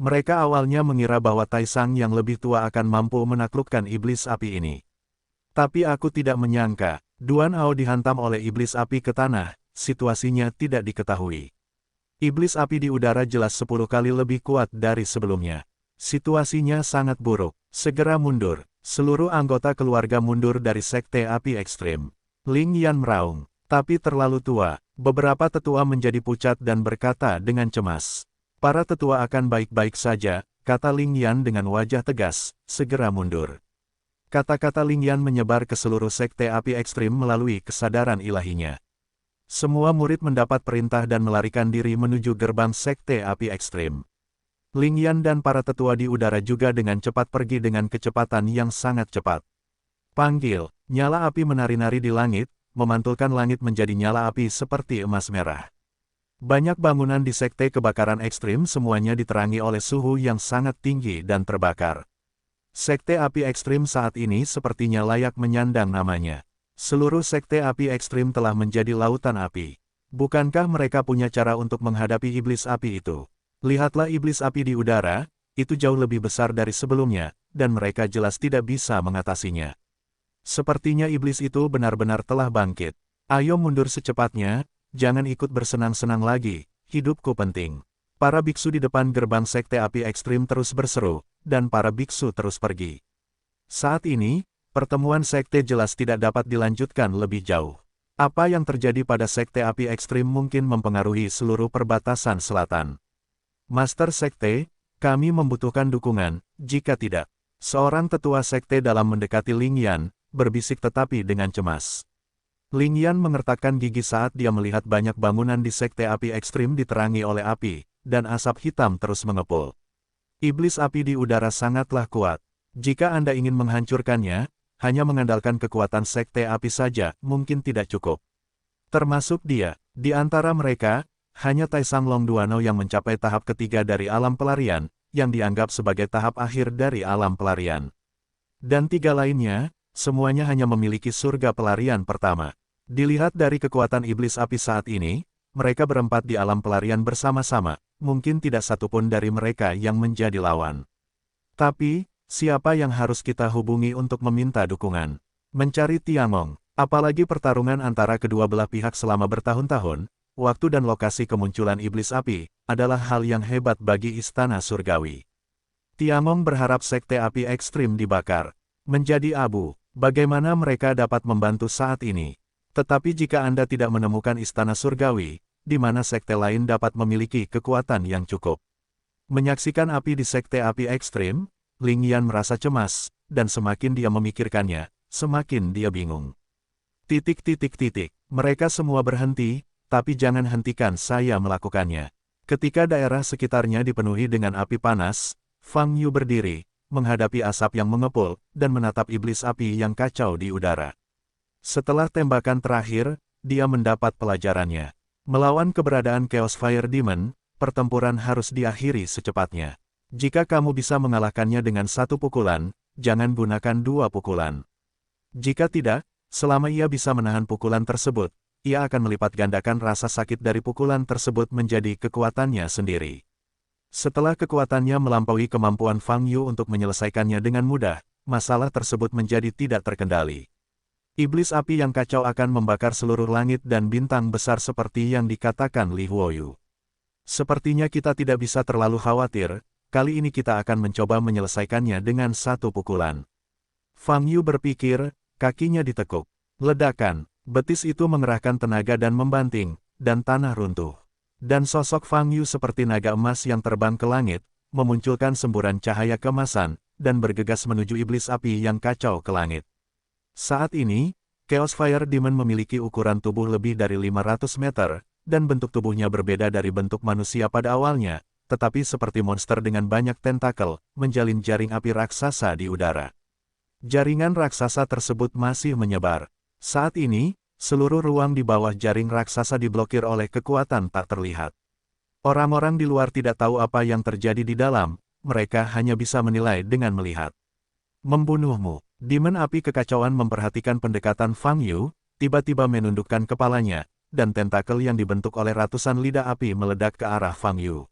Mereka awalnya mengira bahwa Taisang yang lebih tua akan mampu menaklukkan iblis api ini. Tapi aku tidak menyangka, Duan Ao dihantam oleh iblis api ke tanah, situasinya tidak diketahui. Iblis api di udara jelas 10 kali lebih kuat dari sebelumnya. Situasinya sangat buruk. Segera mundur. Seluruh anggota keluarga mundur dari Sekte Api Ekstrim. Ling Yan meraung. Tapi terlalu tua. Beberapa tetua menjadi pucat dan berkata dengan cemas. Para tetua akan baik-baik saja, kata Ling Yan dengan wajah tegas, segera mundur. Kata-kata Ling Yan menyebar ke seluruh Sekte Api Ekstrim melalui kesadaran ilahinya. Semua murid mendapat perintah dan melarikan diri menuju gerbang Sekte Api Ekstrim. Ling Yan dan para tetua di udara juga dengan cepat pergi dengan kecepatan yang sangat cepat. Panggil, nyala api menari-nari di langit, memantulkan langit menjadi nyala api seperti emas merah. Banyak bangunan di Sekte Kebakaran Ekstrim semuanya diterangi oleh suhu yang sangat tinggi dan terbakar. Sekte Api Ekstrim saat ini sepertinya layak menyandang namanya. Seluruh Sekte Api Ekstrim telah menjadi lautan api. Bukankah mereka punya cara untuk menghadapi iblis api itu? Lihatlah iblis api di udara, itu jauh lebih besar dari sebelumnya, dan mereka jelas tidak bisa mengatasinya. Sepertinya iblis itu benar-benar telah bangkit. Ayo mundur secepatnya, jangan ikut bersenang-senang lagi, hidupku penting. Para biksu di depan gerbang Sekte Api Ekstrim terus berseru, dan para biksu terus pergi. Saat ini, pertemuan sekte jelas tidak dapat dilanjutkan lebih jauh. Apa yang terjadi pada Sekte Api Ekstrim mungkin mempengaruhi seluruh perbatasan selatan. Master Sekte, kami membutuhkan dukungan, jika tidak. Seorang tetua sekte dalam mendekati Ling Yan, berbisik tetapi dengan cemas. Ling Yan mengertakkan gigi saat dia melihat banyak bangunan di Sekte Api Ekstrim diterangi oleh api, dan asap hitam terus mengepul. Iblis api di udara sangatlah kuat. Jika Anda ingin menghancurkannya, hanya mengandalkan kekuatan Sekte Api saja mungkin tidak cukup. Termasuk dia, di antara mereka, hanya Taisang Long Duano yang mencapai tahap ketiga dari alam pelarian, yang dianggap sebagai tahap akhir dari alam pelarian. Dan 3 lainnya, semuanya hanya memiliki surga pelarian pertama. Dilihat dari kekuatan iblis api saat ini, mereka berempat di alam pelarian bersama-sama, mungkin tidak satupun dari mereka yang menjadi lawan. Tapi, siapa yang harus kita hubungi untuk meminta dukungan? Mencari Tiangong, apalagi pertarungan antara kedua belah pihak selama bertahun-tahun. Waktu dan lokasi kemunculan iblis api, adalah hal yang hebat bagi Istana Surgawi. Tiangong berharap Sekte Api Ekstrim dibakar, menjadi abu. Bagaimana mereka dapat membantu saat ini? Tetapi jika Anda tidak menemukan Istana Surgawi, di mana sekte lain dapat memiliki kekuatan yang cukup. Menyaksikan api di Sekte Api Ekstrim, Ling Yan merasa cemas, dan semakin dia memikirkannya, semakin dia bingung. Mereka semua berhenti, tapi jangan hentikan saya melakukannya. Ketika daerah sekitarnya dipenuhi dengan api panas, Fang Yu berdiri, menghadapi asap yang mengepul, dan menatap iblis api yang kacau di udara. Setelah tembakan terakhir, dia mendapat pelajarannya. Melawan keberadaan Chaos Fire Demon, pertempuran harus diakhiri secepatnya. Jika kamu bisa mengalahkannya dengan 1 pukulan, jangan gunakan 2 pukulan. Jika tidak, selama ia bisa menahan pukulan tersebut, ia akan melipat gandakan rasa sakit dari pukulan tersebut menjadi kekuatannya sendiri. Setelah kekuatannya melampaui kemampuan Fang Yu untuk menyelesaikannya dengan mudah, masalah tersebut menjadi tidak terkendali. Iblis api yang kacau akan membakar seluruh langit dan bintang besar seperti yang dikatakan Li Huoyu. Sepertinya kita tidak bisa terlalu khawatir, kali ini kita akan mencoba menyelesaikannya dengan 1 pukulan. Fang Yu berpikir, kakinya ditekuk. Ledakan. Betis itu mengerahkan tenaga dan membanting, dan tanah runtuh. Dan sosok Fang Yu seperti naga emas yang terbang ke langit, memunculkan semburan cahaya keemasan, dan bergegas menuju iblis api yang kacau ke langit. Saat ini, Chaos Fire Demon memiliki ukuran tubuh lebih dari 500 meter, dan bentuk tubuhnya berbeda dari bentuk manusia pada awalnya, tetapi seperti monster dengan banyak tentakel, menjalin jaring api raksasa di udara. Jaringan raksasa tersebut masih menyebar. Saat ini, seluruh ruang di bawah jaring raksasa diblokir oleh kekuatan tak terlihat. Orang-orang di luar tidak tahu apa yang terjadi di dalam, mereka hanya bisa menilai dengan melihat. Membunuhmu. Demon api kekacauan memperhatikan pendekatan Fang Yu, tiba-tiba menundukkan kepalanya, dan tentakel yang dibentuk oleh ratusan lidah api meledak ke arah Fang Yu.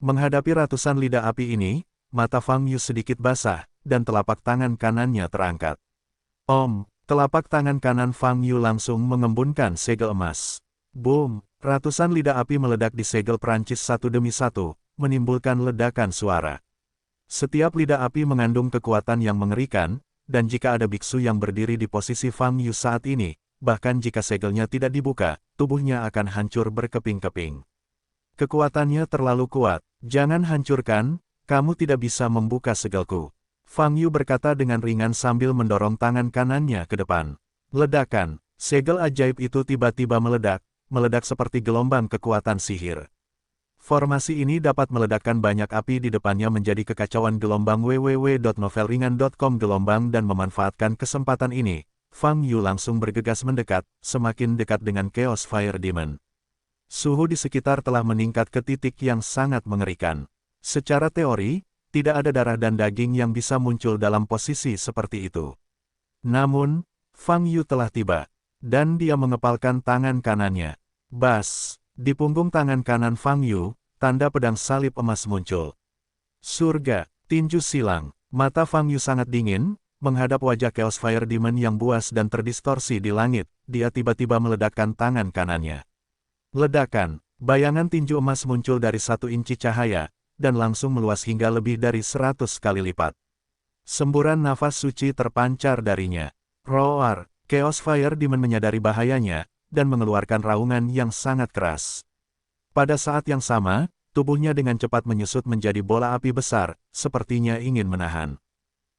Menghadapi ratusan lidah api ini, mata Fang Yu sedikit basah, dan telapak tangan kanannya terangkat. Telapak tangan kanan Fang Yu langsung mengembunkan segel emas. Boom! Ratusan lidah api meledak di segel Perancis satu demi satu, menimbulkan ledakan suara. Setiap lidah api mengandung kekuatan yang mengerikan, dan jika ada biksu yang berdiri di posisi Fang Yu saat ini, bahkan jika segelnya tidak dibuka, tubuhnya akan hancur berkeping-keping. Kekuatannya terlalu kuat, jangan hancurkan, kamu tidak bisa membuka segelku. Fang Yu berkata dengan ringan sambil mendorong tangan kanannya ke depan. Ledakan, segel ajaib itu tiba-tiba meledak seperti gelombang kekuatan sihir. Formasi ini dapat meledakkan banyak api di depannya menjadi kekacauan gelombang www.novelringan.com gelombang dan memanfaatkan kesempatan ini, Fang Yu langsung bergegas mendekat, semakin dekat dengan Chaos Fire Demon. Suhu di sekitar telah meningkat ke titik yang sangat mengerikan. Secara teori, tidak ada darah dan daging yang bisa muncul dalam posisi seperti itu. Namun, Fang Yu telah tiba, dan dia mengepalkan tangan kanannya. Bas! Di punggung tangan kanan Fang Yu, tanda pedang salib emas muncul. Surga, tinju silang, mata Fang Yu sangat dingin, menghadap wajah Chaos Fire Demon yang buas dan terdistorsi di langit, dia tiba-tiba meledakkan tangan kanannya. Ledakan, bayangan tinju emas muncul dari 1 inci cahaya, dan langsung meluas hingga lebih dari 100 kali lipat. Semburan nafas suci terpancar darinya. Roar, Chaos Fire Demon menyadari bahayanya, dan mengeluarkan raungan yang sangat keras. Pada saat yang sama, tubuhnya dengan cepat menyusut menjadi bola api besar, sepertinya ingin menahan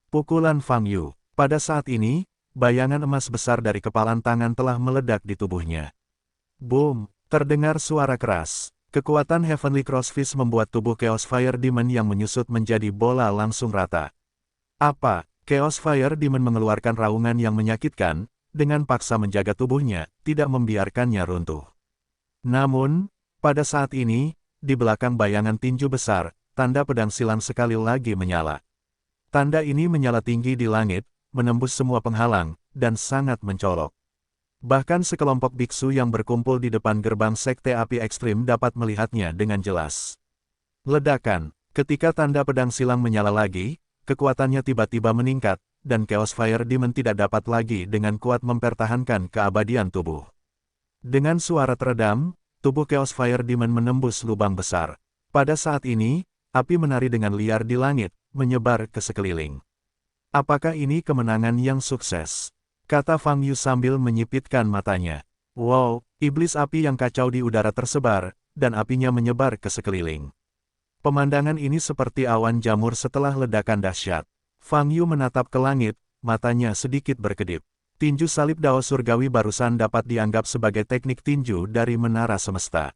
pukulan Fang Yu. Pada saat ini, bayangan emas besar dari kepalan tangan telah meledak di tubuhnya. Boom! Terdengar suara keras. Kekuatan Heavenly Crossfist membuat tubuh Chaos Fire Demon yang menyusut menjadi bola langsung rata. Apa? Chaos Fire Demon mengeluarkan raungan yang menyakitkan, dengan paksa menjaga tubuhnya, tidak membiarkannya runtuh. Namun, pada saat ini, di belakang bayangan tinju besar, tanda pedang silang sekali lagi menyala. Tanda ini menyala tinggi di langit, menembus semua penghalang, dan sangat mencolok. Bahkan sekelompok biksu yang berkumpul di depan gerbang Sekte Api Ekstrim dapat melihatnya dengan jelas. Ledakan, ketika tanda pedang silang menyala lagi, kekuatannya tiba-tiba meningkat, dan Chaos Fire Demon tidak dapat lagi dengan kuat mempertahankan keabadian tubuh. Dengan suara teredam, tubuh Chaos Fire Demon menembus lubang besar. Pada saat ini, api menari dengan liar di langit, menyebar ke sekeliling. Apakah ini kemenangan yang sukses? Kata Fang Yu sambil menyipitkan matanya. Wow, iblis api yang kacau di udara tersebar, dan apinya menyebar ke sekeliling. Pemandangan ini seperti awan jamur setelah ledakan dahsyat. Fang Yu menatap ke langit, matanya sedikit berkedip. Tinju salib Dao Surgawi barusan dapat dianggap sebagai teknik tinju dari Menara Semesta.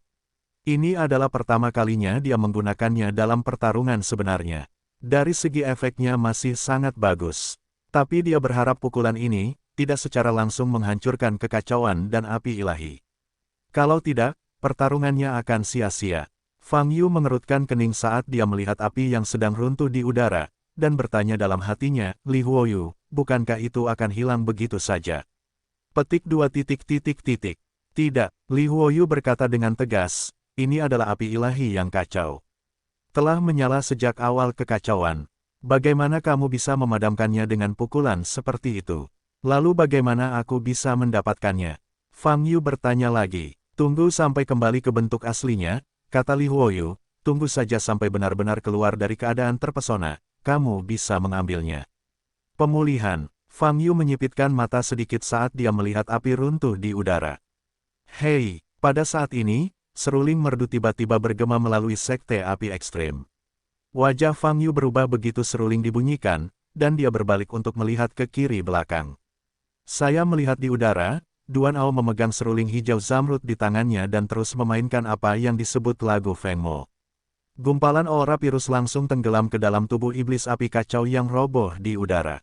Ini adalah pertama kalinya dia menggunakannya dalam pertarungan sebenarnya. Dari segi efeknya masih sangat bagus. Tapi dia berharap pukulan ini, tidak secara langsung menghancurkan kekacauan dan api ilahi. Kalau tidak, pertarungannya akan sia-sia. Fang Yu mengerutkan kening saat dia melihat api yang sedang runtuh di udara, dan bertanya dalam hatinya, Li Huoyu, bukankah itu akan hilang begitu saja? Petik 2. Tidak, Li Huoyu berkata dengan tegas, ini adalah api ilahi yang kacau. Telah menyala sejak awal kekacauan. Bagaimana kamu bisa memadamkannya dengan pukulan seperti itu? Lalu bagaimana aku bisa mendapatkannya? Fang Yu bertanya lagi. Tunggu sampai kembali ke bentuk aslinya, kata Li Huoyu, tunggu saja sampai benar-benar keluar dari keadaan terpesona. Kamu bisa mengambilnya. Pemulihan. Fang Yu menyipitkan mata sedikit saat dia melihat api runtuh di udara. Hei, pada saat ini, seruling merdu tiba-tiba bergema melalui Sekte Api Ekstrim. Wajah Fang Yu berubah begitu seruling dibunyikan, dan dia berbalik untuk melihat ke kiri belakang. Saya melihat di udara, Duan Ao memegang seruling hijau zamrud di tangannya dan terus memainkan apa yang disebut lagu Feng Mo. Gumpalan aura virus langsung tenggelam ke dalam tubuh iblis api kacau yang roboh di udara.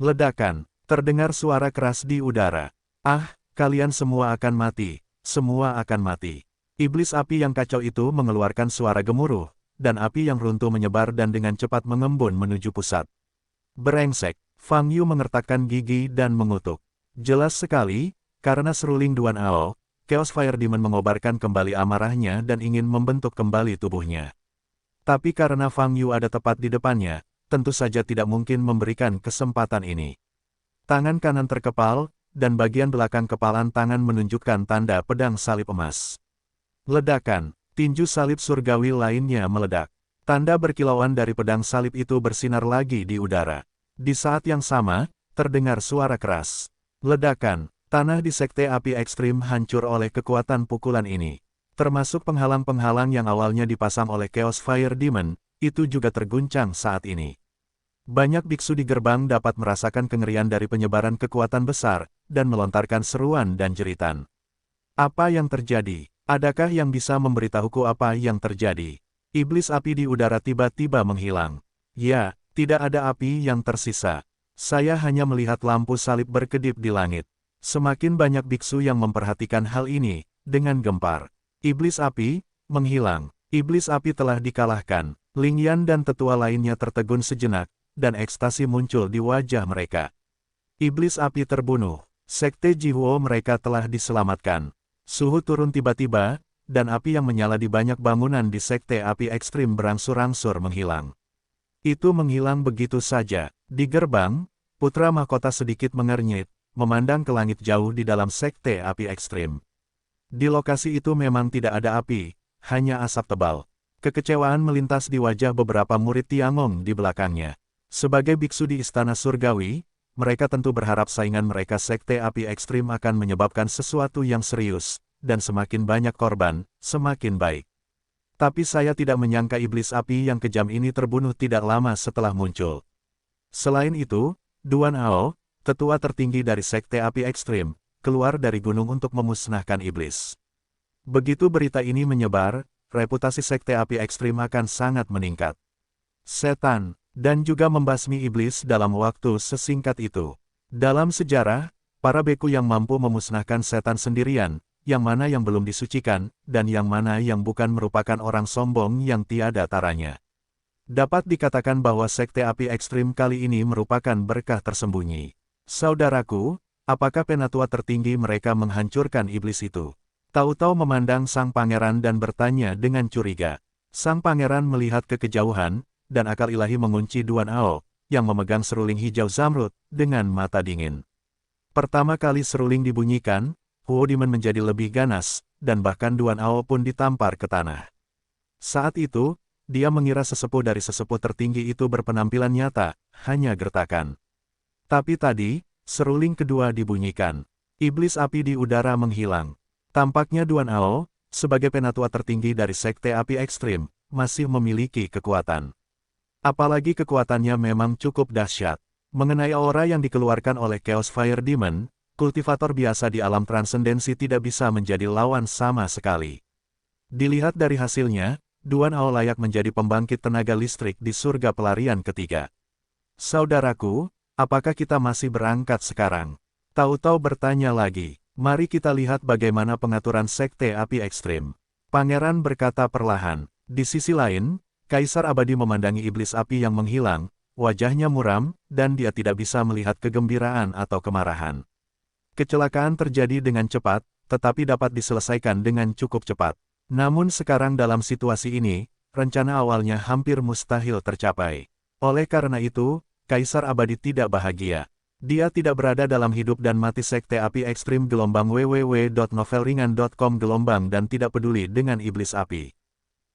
Ledakan, terdengar suara keras di udara. Ah, kalian semua akan mati, semua akan mati. Iblis api yang kacau itu mengeluarkan suara gemuruh, dan api yang runtuh menyebar dan dengan cepat mengembun menuju pusat. Brengsek, Fang Yu mengertakkan gigi dan mengutuk. Jelas sekali, karena seruling Duan Ao, Chaos Fire Demon mengobarkan kembali amarahnya dan ingin membentuk kembali tubuhnya. Tapi karena Fang Yu ada tepat di depannya, tentu saja tidak mungkin memberikan kesempatan ini. Tangan kanan terkepal, dan bagian belakang kepalan tangan menunjukkan tanda pedang salib emas. Ledakan, tinju salib surgawi lainnya meledak. Tanda berkilauan dari pedang salib itu bersinar lagi di udara. Di saat yang sama, terdengar suara keras. Ledakan, tanah di Sekte Api Ekstrim hancur oleh kekuatan pukulan ini. Termasuk penghalang-penghalang yang awalnya dipasang oleh Chaos Fire Demon, itu juga terguncang saat ini. Banyak biksu di gerbang dapat merasakan kengerian dari penyebaran kekuatan besar, dan melontarkan seruan dan jeritan. Apa yang terjadi? Adakah yang bisa memberitahuku apa yang terjadi? Iblis api di udara tiba-tiba menghilang. Ya, tidak ada api yang tersisa. Saya hanya melihat lampu salib berkedip di langit. Semakin banyak biksu yang memperhatikan hal ini, dengan gempar. Iblis api, menghilang. Iblis api telah dikalahkan. Ling Yan dan tetua lainnya tertegun sejenak, dan ekstasi muncul di wajah mereka. Iblis api terbunuh. Sekte Jihuo mereka telah diselamatkan. Suhu turun tiba-tiba, dan api yang menyala di banyak bangunan di Sekte Api Ekstrim berangsur-angsur menghilang. Itu menghilang begitu saja. Di gerbang, putra mahkota sedikit mengernyit, memandang ke langit jauh di dalam Sekte Api Ekstrim. Di lokasi itu memang tidak ada api, hanya asap tebal. Kekecewaan melintas di wajah beberapa murid Tiangong di belakangnya. Sebagai biksu di Istana Surgawi, mereka tentu berharap saingan mereka Sekte Api Ekstrim akan menyebabkan sesuatu yang serius, dan semakin banyak korban, semakin baik. Tapi saya tidak menyangka iblis api yang kejam ini terbunuh tidak lama setelah muncul. Selain itu, Duan Ao, tetua tertinggi dari Sekte Api Ekstrim, keluar dari gunung untuk memusnahkan iblis. Begitu berita ini menyebar, reputasi Sekte Api Ekstrim akan sangat meningkat. Setan, dan juga membasmi iblis dalam waktu sesingkat itu. Dalam sejarah, para beku yang mampu memusnahkan setan sendirian, yang mana yang belum disucikan, dan yang mana yang bukan merupakan orang sombong yang tiada taranya. Dapat dikatakan bahwa Sekte Api Ekstrim kali ini merupakan berkah tersembunyi. Saudaraku, apakah penatua tertinggi mereka menghancurkan iblis itu? Tahu-tahu memandang sang pangeran dan bertanya dengan curiga. Sang pangeran melihat ke kejauhan, dan akal ilahi mengunci Duan Ao, yang memegang seruling hijau zamrud, dengan mata dingin. Pertama kali seruling dibunyikan, Huo Demon menjadi lebih ganas, dan bahkan Duan Ao pun ditampar ke tanah. Saat itu, dia mengira sesepuh dari sesepuh tertinggi itu berpenampilan nyata, hanya gertakan. Tapi tadi, seruling kedua dibunyikan. Iblis api di udara menghilang. Tampaknya Duan Ao, sebagai penatua tertinggi dari Sekte Api Ekstrim, masih memiliki kekuatan. Apalagi kekuatannya memang cukup dahsyat. Mengenai aura yang dikeluarkan oleh Chaos Fire Demon, kultivator biasa di alam transendensi tidak bisa menjadi lawan sama sekali. Dilihat dari hasilnya, Duan Ao layak menjadi pembangkit tenaga listrik di surga pelarian ketiga. Saudaraku, apakah kita masih berangkat sekarang? Tahu-tahu bertanya lagi, mari kita lihat bagaimana pengaturan Sekte Api Ekstrim. Pangeran berkata perlahan. Di sisi lain, Kaisar Abadi memandangi iblis api yang menghilang, wajahnya muram, dan dia tidak bisa melihat kegembiraan atau kemarahan. Kecelakaan terjadi dengan cepat, tetapi dapat diselesaikan dengan cukup cepat. Namun sekarang dalam situasi ini, rencana awalnya hampir mustahil tercapai. Oleh karena itu, Kaisar Abadi tidak bahagia. Dia tidak berada dalam hidup dan mati Sekte Api Ekstrim www.novelringan.com dan tidak peduli dengan iblis api.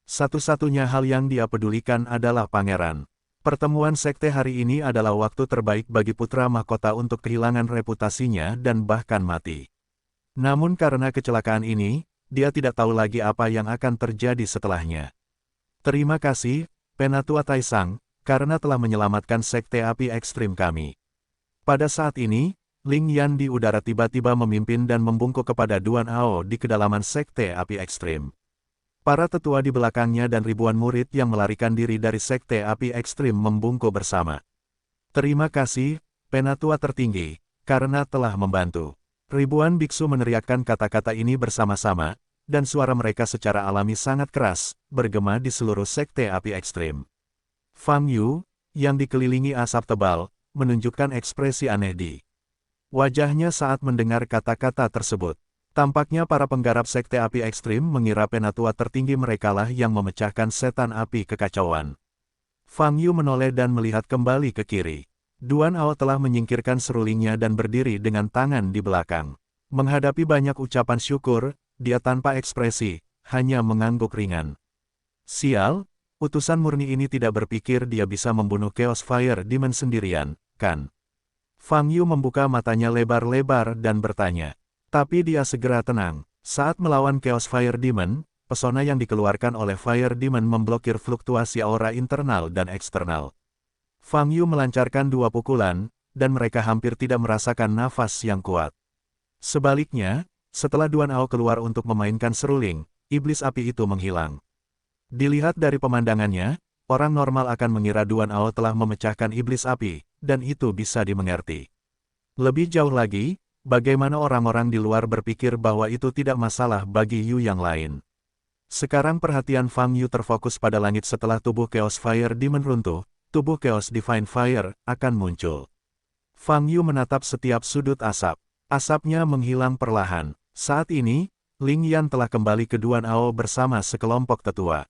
Satu-satunya hal yang dia pedulikan adalah pangeran. Pertemuan sekte hari ini adalah waktu terbaik bagi putra mahkota untuk kehilangan reputasinya dan bahkan mati. Namun karena kecelakaan ini, dia tidak tahu lagi apa yang akan terjadi setelahnya. Terima kasih, Penatua Taisang, karena telah menyelamatkan Sekte Api Ekstrim kami. Pada saat ini, Ling Yan di udara tiba-tiba memimpin dan membungkuk kepada Duan Ao di kedalaman Sekte Api Ekstrim. Para tetua di belakangnya dan ribuan murid yang melarikan diri dari Sekte Api Ekstrim membungkuk bersama. Terima kasih, Penatua tertinggi, karena telah membantu. Ribuan biksu meneriakkan kata-kata ini bersama-sama, dan suara mereka secara alami sangat keras, bergema di seluruh Sekte Api Ekstrim. Fang Yu, yang dikelilingi asap tebal, menunjukkan ekspresi aneh di wajahnya saat mendengar kata-kata tersebut. Tampaknya para penggarap Sekte Api Ekstrim mengira Penatua tertinggi merekalah yang memecahkan setan api kekacauan. Fang Yu menoleh dan melihat kembali ke kiri. Duan Ao telah menyingkirkan serulingnya dan berdiri dengan tangan di belakang. Menghadapi banyak ucapan syukur, dia tanpa ekspresi, hanya mengangguk ringan. Sial, utusan murni ini tidak berpikir dia bisa membunuh Chaos Fire Demon sendirian, kan? Fang Yu membuka matanya lebar-lebar dan bertanya. Tapi dia segera tenang. Saat melawan Chaos Fire Demon, pesona yang dikeluarkan oleh Fire Demon memblokir fluktuasi aura internal dan eksternal. Fang Yu melancarkan 2 pukulan, dan mereka hampir tidak merasakan nafas yang kuat. Sebaliknya, setelah Duan Ao keluar untuk memainkan seruling, iblis api itu menghilang. Dilihat dari pemandangannya, orang normal akan mengira Duan Ao telah memecahkan iblis api, dan itu bisa dimengerti. Lebih jauh lagi, bagaimana orang-orang di luar berpikir bahwa itu tidak masalah bagi Yu yang lain. Sekarang perhatian Fang Yu terfokus pada langit setelah tubuh Chaos Fire Demon runtuh, tubuh Chaos Divine Fire akan muncul. Fang Yu menatap setiap sudut asap. Asapnya menghilang perlahan. Saat ini, Ling Yan telah kembali ke Duan Ao bersama sekelompok tetua.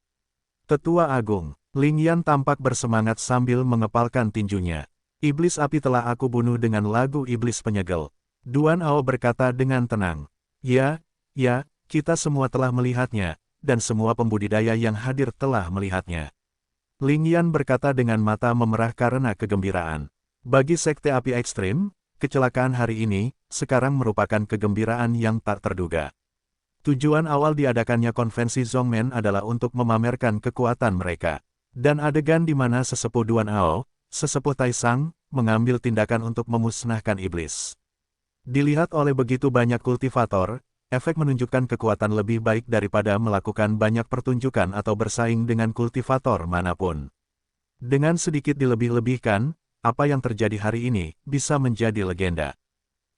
Tetua Agung, Ling Yan tampak bersemangat sambil mengepalkan tinjunya. Iblis api telah aku bunuh dengan lagu iblis penyegel. Duan Ao berkata dengan tenang. Ya, kita semua telah melihatnya, dan semua pembudidaya yang hadir telah melihatnya. Ling Yan berkata dengan mata memerah karena kegembiraan. Bagi Sekte Api Ekstrim, kecelakaan hari ini, sekarang merupakan kegembiraan yang tak terduga. Tujuan awal diadakannya konvensi Zongmen adalah untuk memamerkan kekuatan mereka. Dan adegan di mana sesepuh Duan Ao, sesepuh Taisang, mengambil tindakan untuk memusnahkan iblis. Dilihat oleh begitu banyak kultivator, efek menunjukkan kekuatan lebih baik daripada melakukan banyak pertunjukan atau bersaing dengan kultivator manapun. Dengan sedikit dilebih-lebihkan, apa yang terjadi hari ini bisa menjadi legenda.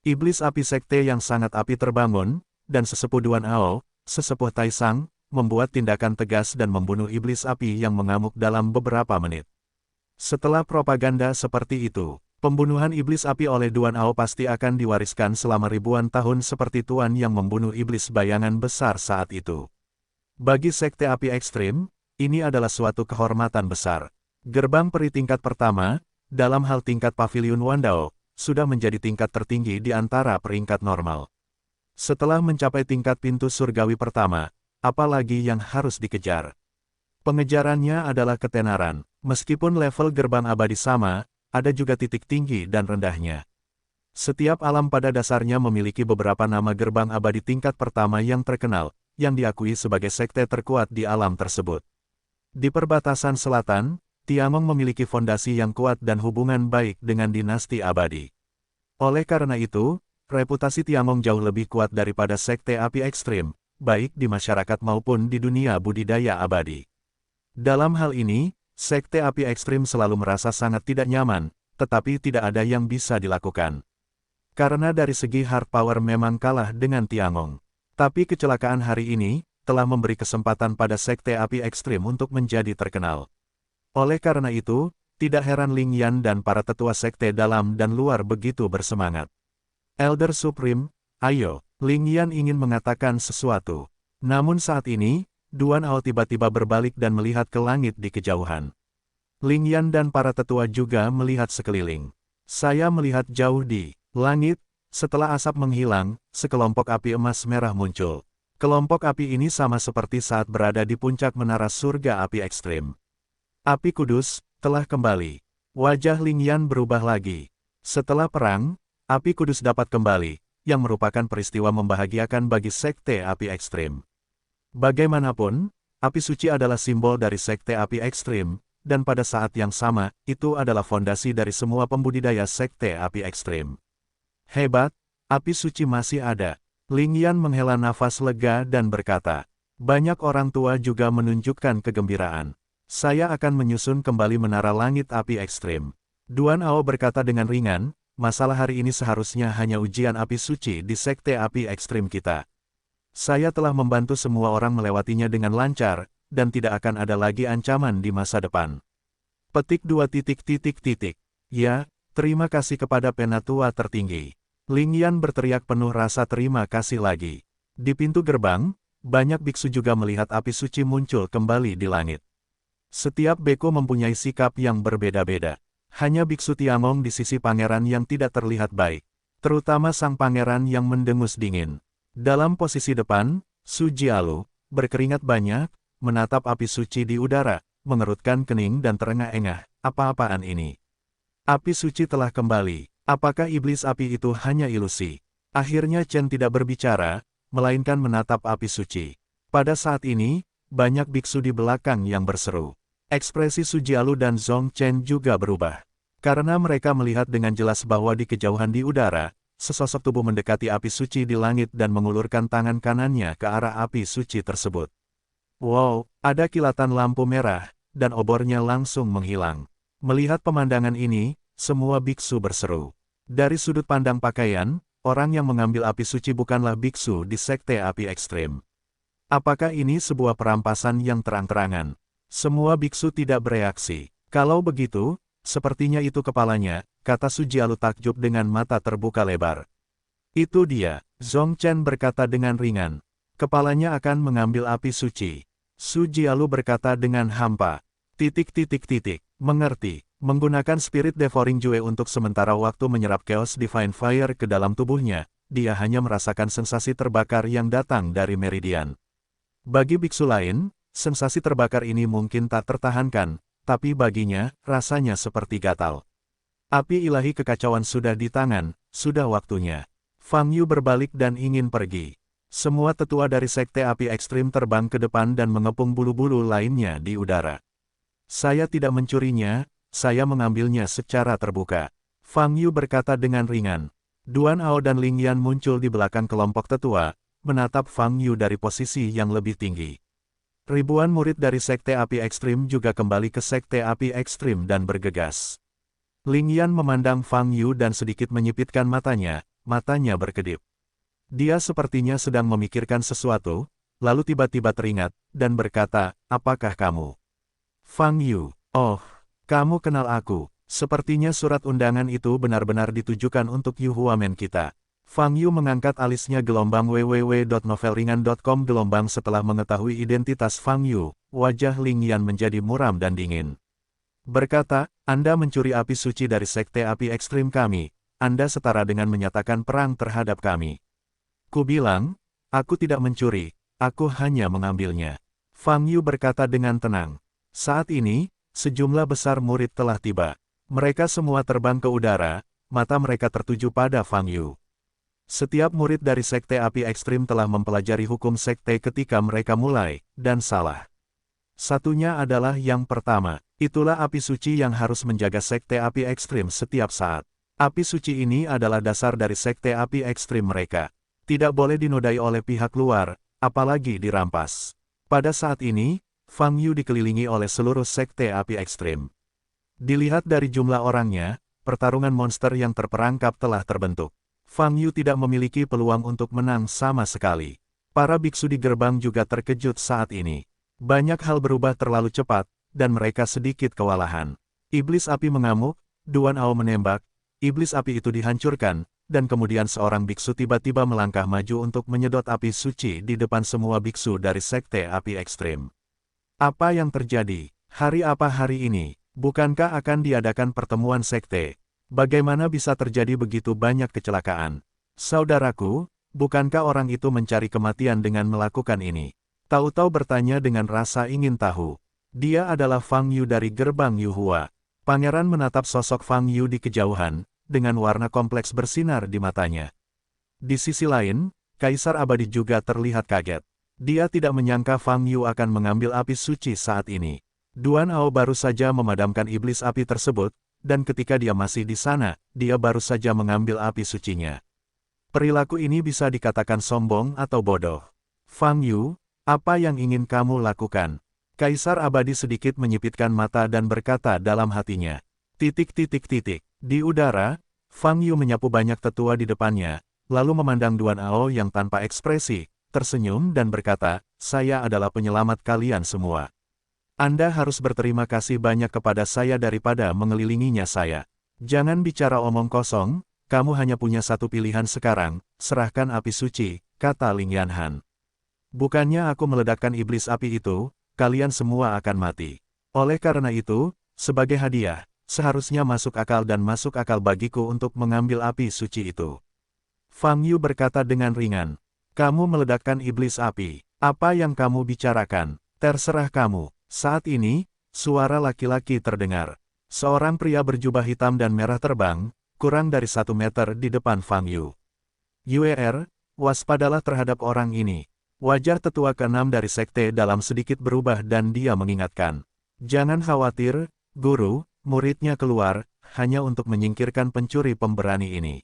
Iblis api sekte yang sangat api terbangun, dan sesepuh Duan Ao, sesepuh Taisang, membuat tindakan tegas dan membunuh iblis api yang mengamuk dalam beberapa menit. Setelah propaganda seperti itu, pembunuhan iblis api oleh Duan Ao pasti akan diwariskan selama ribuan tahun seperti Tuan yang membunuh iblis bayangan besar saat itu. Bagi Sekte Api Ekstrim, ini adalah suatu kehormatan besar. Gerbang peri tingkat pertama, dalam hal tingkat Pavilion Wandao, sudah menjadi tingkat tertinggi di antara peringkat normal. Setelah mencapai tingkat pintu surgawi pertama, apalagi yang harus dikejar? Pengejarannya adalah ketenaran. Meskipun level gerbang abadi sama, ada juga titik tinggi dan rendahnya. Setiap alam pada dasarnya memiliki beberapa nama gerbang abadi tingkat pertama yang terkenal, yang diakui sebagai sekte terkuat di alam tersebut. Di perbatasan selatan, Tiangong memiliki fondasi yang kuat dan hubungan baik dengan dinasti abadi. Oleh karena itu, reputasi Tiangong jauh lebih kuat daripada Sekte Api Ekstrim, baik di masyarakat maupun di dunia budidaya abadi. Dalam hal ini, Sekte Api Ekstrim selalu merasa sangat tidak nyaman, tetapi tidak ada yang bisa dilakukan. Karena dari segi hard power memang kalah dengan Tiangong. Tapi kecelakaan hari ini, telah memberi kesempatan pada Sekte Api Ekstrim untuk menjadi terkenal. Oleh karena itu, tidak heran Ling Yan dan para tetua sekte dalam dan luar begitu bersemangat. Elder Supreme, ayo, Ling Yan ingin mengatakan sesuatu. Namun saat ini, Duan Ao tiba-tiba berbalik dan melihat ke langit di kejauhan. Ling Yan dan para tetua juga melihat sekeliling. Saya melihat jauh di langit, setelah asap menghilang, sekelompok api emas merah muncul. Kelompok api ini sama seperti saat berada di puncak menara surga api ekstrim. Api kudus telah kembali. Wajah Ling Yan berubah lagi. Setelah perang, api kudus dapat kembali, yang merupakan peristiwa membahagiakan bagi Sekte Api Ekstrim. Bagaimanapun, api suci adalah simbol dari Sekte Api Ekstrim, dan pada saat yang sama, itu adalah fondasi dari semua pembudidaya Sekte Api Ekstrim. Hebat, api suci masih ada. Ling Yan menghela nafas lega dan berkata, Banyak orang tua juga menunjukkan kegembiraan. Saya akan menyusun kembali menara langit api ekstrim. Duan Ao berkata dengan ringan, masalah hari ini seharusnya hanya ujian api suci di sekte api ekstrim kita. Saya telah membantu semua orang melewatinya dengan lancar, dan tidak akan ada lagi ancaman di masa depan. Petik 2. Ya, terima kasih kepada penatua tertinggi. Ling Yan berteriak penuh rasa terima kasih lagi. Di pintu gerbang, banyak biksu juga melihat api suci muncul kembali di langit. Setiap beko mempunyai sikap yang berbeda-beda. Hanya biksu Tiangong di sisi pangeran yang tidak terlihat baik. Terutama sang pangeran yang mendengus dingin. Dalam posisi depan, Su Jialu, berkeringat banyak, menatap api suci di udara, mengerutkan kening dan terengah-engah. Apa-apaan ini? Api suci telah kembali. Apakah iblis api itu hanya ilusi? Akhirnya Chen tidak berbicara, melainkan menatap api suci. Pada saat ini, banyak biksu di belakang yang berseru. Ekspresi Su Jialu dan Zhong Chen juga berubah. Karena mereka melihat dengan jelas bahwa di kejauhan di udara, sesosok tubuh mendekati api suci di langit dan mengulurkan tangan kanannya ke arah api suci tersebut. Wow, ada kilatan lampu merah, dan obornya langsung menghilang. Melihat pemandangan ini, semua biksu berseru. Dari sudut pandang pakaian, orang yang mengambil api suci bukanlah biksu di sekte api ekstrim. Apakah ini sebuah perampasan yang terang-terangan? Semua biksu tidak bereaksi. Kalau begitu, sepertinya itu kepalanya, kata Su Jialu takjub dengan mata terbuka lebar. Itu dia, Zhong Chen berkata dengan ringan. Kepalanya akan mengambil api suci. Su Jialu berkata dengan hampa. Mengerti. Menggunakan spirit devouring jue untuk sementara waktu menyerap chaos divine fire ke dalam tubuhnya, dia hanya merasakan sensasi terbakar yang datang dari meridian. Bagi biksu lain, sensasi terbakar ini mungkin tak tertahankan, tapi baginya, rasanya seperti gatal. Api ilahi kekacauan sudah di tangan, sudah waktunya. Fang Yu berbalik dan ingin pergi. Semua tetua dari sekte api ekstrim terbang ke depan dan mengepung bulu-bulu lainnya di udara. Saya tidak mencurinya, saya mengambilnya secara terbuka. Fang Yu berkata dengan ringan. Duan Ao dan Ling Yan muncul di belakang kelompok tetua, menatap Fang Yu dari posisi yang lebih tinggi. Ribuan murid dari sekte api ekstrim juga kembali ke sekte api ekstrim dan bergegas. Ling Yan memandang Fang Yu dan sedikit menyipitkan matanya berkedip. Dia sepertinya sedang memikirkan sesuatu, lalu tiba-tiba teringat, dan berkata, apakah kamu? Fang Yu, oh, kamu kenal aku. Sepertinya surat undangan itu benar-benar ditujukan untuk Yu Huamen kita. Fang Yu mengangkat alisnya gelombang www.novelringan.com gelombang setelah mengetahui identitas Fang Yu, wajah Ling Yan menjadi muram dan dingin. Berkata, Anda mencuri api suci dari sekte api ekstrim kami, Anda setara dengan menyatakan perang terhadap kami. Ku bilang, aku tidak mencuri, aku hanya mengambilnya. Fang Yu berkata dengan tenang. Saat ini, sejumlah besar murid telah tiba. Mereka semua terbang ke udara, mata mereka tertuju pada Fang Yu. Setiap murid dari sekte api ekstrim telah mempelajari hukum sekte ketika mereka mulai, dan salah. Satunya adalah yang pertama, itulah api suci yang harus menjaga sekte api ekstrim setiap saat. Api suci ini adalah dasar dari sekte api ekstrim mereka. Tidak boleh dinodai oleh pihak luar, apalagi dirampas. Pada saat ini, Fang Yu dikelilingi oleh seluruh sekte api ekstrim. Dilihat dari jumlah orangnya, pertarungan monster yang terperangkap telah terbentuk. Fang Yu tidak memiliki peluang untuk menang sama sekali. Para biksu di gerbang juga terkejut saat ini. Banyak hal berubah terlalu cepat, dan mereka sedikit kewalahan. Iblis api mengamuk, Duan Ao menembak, iblis api itu dihancurkan, dan kemudian seorang biksu tiba-tiba melangkah maju untuk menyedot api suci di depan semua biksu dari sekte api ekstrim. Apa yang terjadi? Hari apa hari ini? Bukankah akan diadakan pertemuan sekte? Bagaimana bisa terjadi begitu banyak kecelakaan? Saudaraku, bukankah orang itu mencari kematian dengan melakukan ini? Tahu-tahu bertanya dengan rasa ingin tahu. Dia adalah Fang Yu dari gerbang Yuhua. Pangeran menatap sosok Fang Yu di kejauhan, dengan warna kompleks bersinar di matanya. Di sisi lain, Kaisar Abadi juga terlihat kaget. Dia tidak menyangka Fang Yu akan mengambil api suci saat ini. Duan Ao baru saja memadamkan iblis api tersebut, dan ketika dia masih di sana, dia baru saja mengambil api sucinya. Perilaku ini bisa dikatakan sombong atau bodoh. Fang Yu, Apa yang ingin kamu lakukan? Kaisar abadi sedikit menyipitkan mata dan berkata dalam hatinya. Di udara, Fang Yu menyapu banyak tetua di depannya, lalu memandang Duan Ao yang tanpa ekspresi, tersenyum dan berkata, saya adalah penyelamat kalian semua. Anda harus berterima kasih banyak kepada saya daripada mengelilinginya saya. Jangan bicara omong kosong, kamu hanya punya satu pilihan sekarang, serahkan api suci, kata Ling Yanhan. Bukannya aku meledakkan iblis api itu, kalian semua akan mati. Oleh karena itu, sebagai hadiah, seharusnya masuk akal dan masuk akal bagiku untuk mengambil api suci itu. Fang Yu berkata dengan ringan, kamu meledakkan iblis api, apa yang kamu bicarakan, terserah kamu. Saat ini, suara laki-laki terdengar. Seorang pria berjubah hitam dan merah terbang, kurang dari 1 meter di depan Fang Yu. Yuer, waspadalah terhadap orang ini. Wajah tetua ke-6 dari sekte dalam sedikit berubah dan dia mengingatkan. Jangan khawatir, guru, muridnya keluar, hanya untuk menyingkirkan pencuri pemberani ini.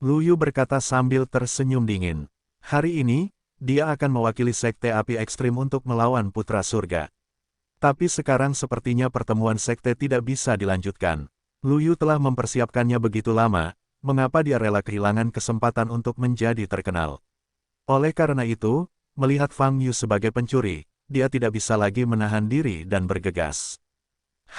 Lu Yu berkata sambil tersenyum dingin. Hari ini, dia akan mewakili sekte api ekstrim untuk melawan putra surga. Tapi sekarang sepertinya pertemuan sekte tidak bisa dilanjutkan. Lu Yu telah mempersiapkannya begitu lama, mengapa dia rela kehilangan kesempatan untuk menjadi terkenal? Oleh karena itu, melihat Fang Yu sebagai pencuri, dia tidak bisa lagi menahan diri dan bergegas.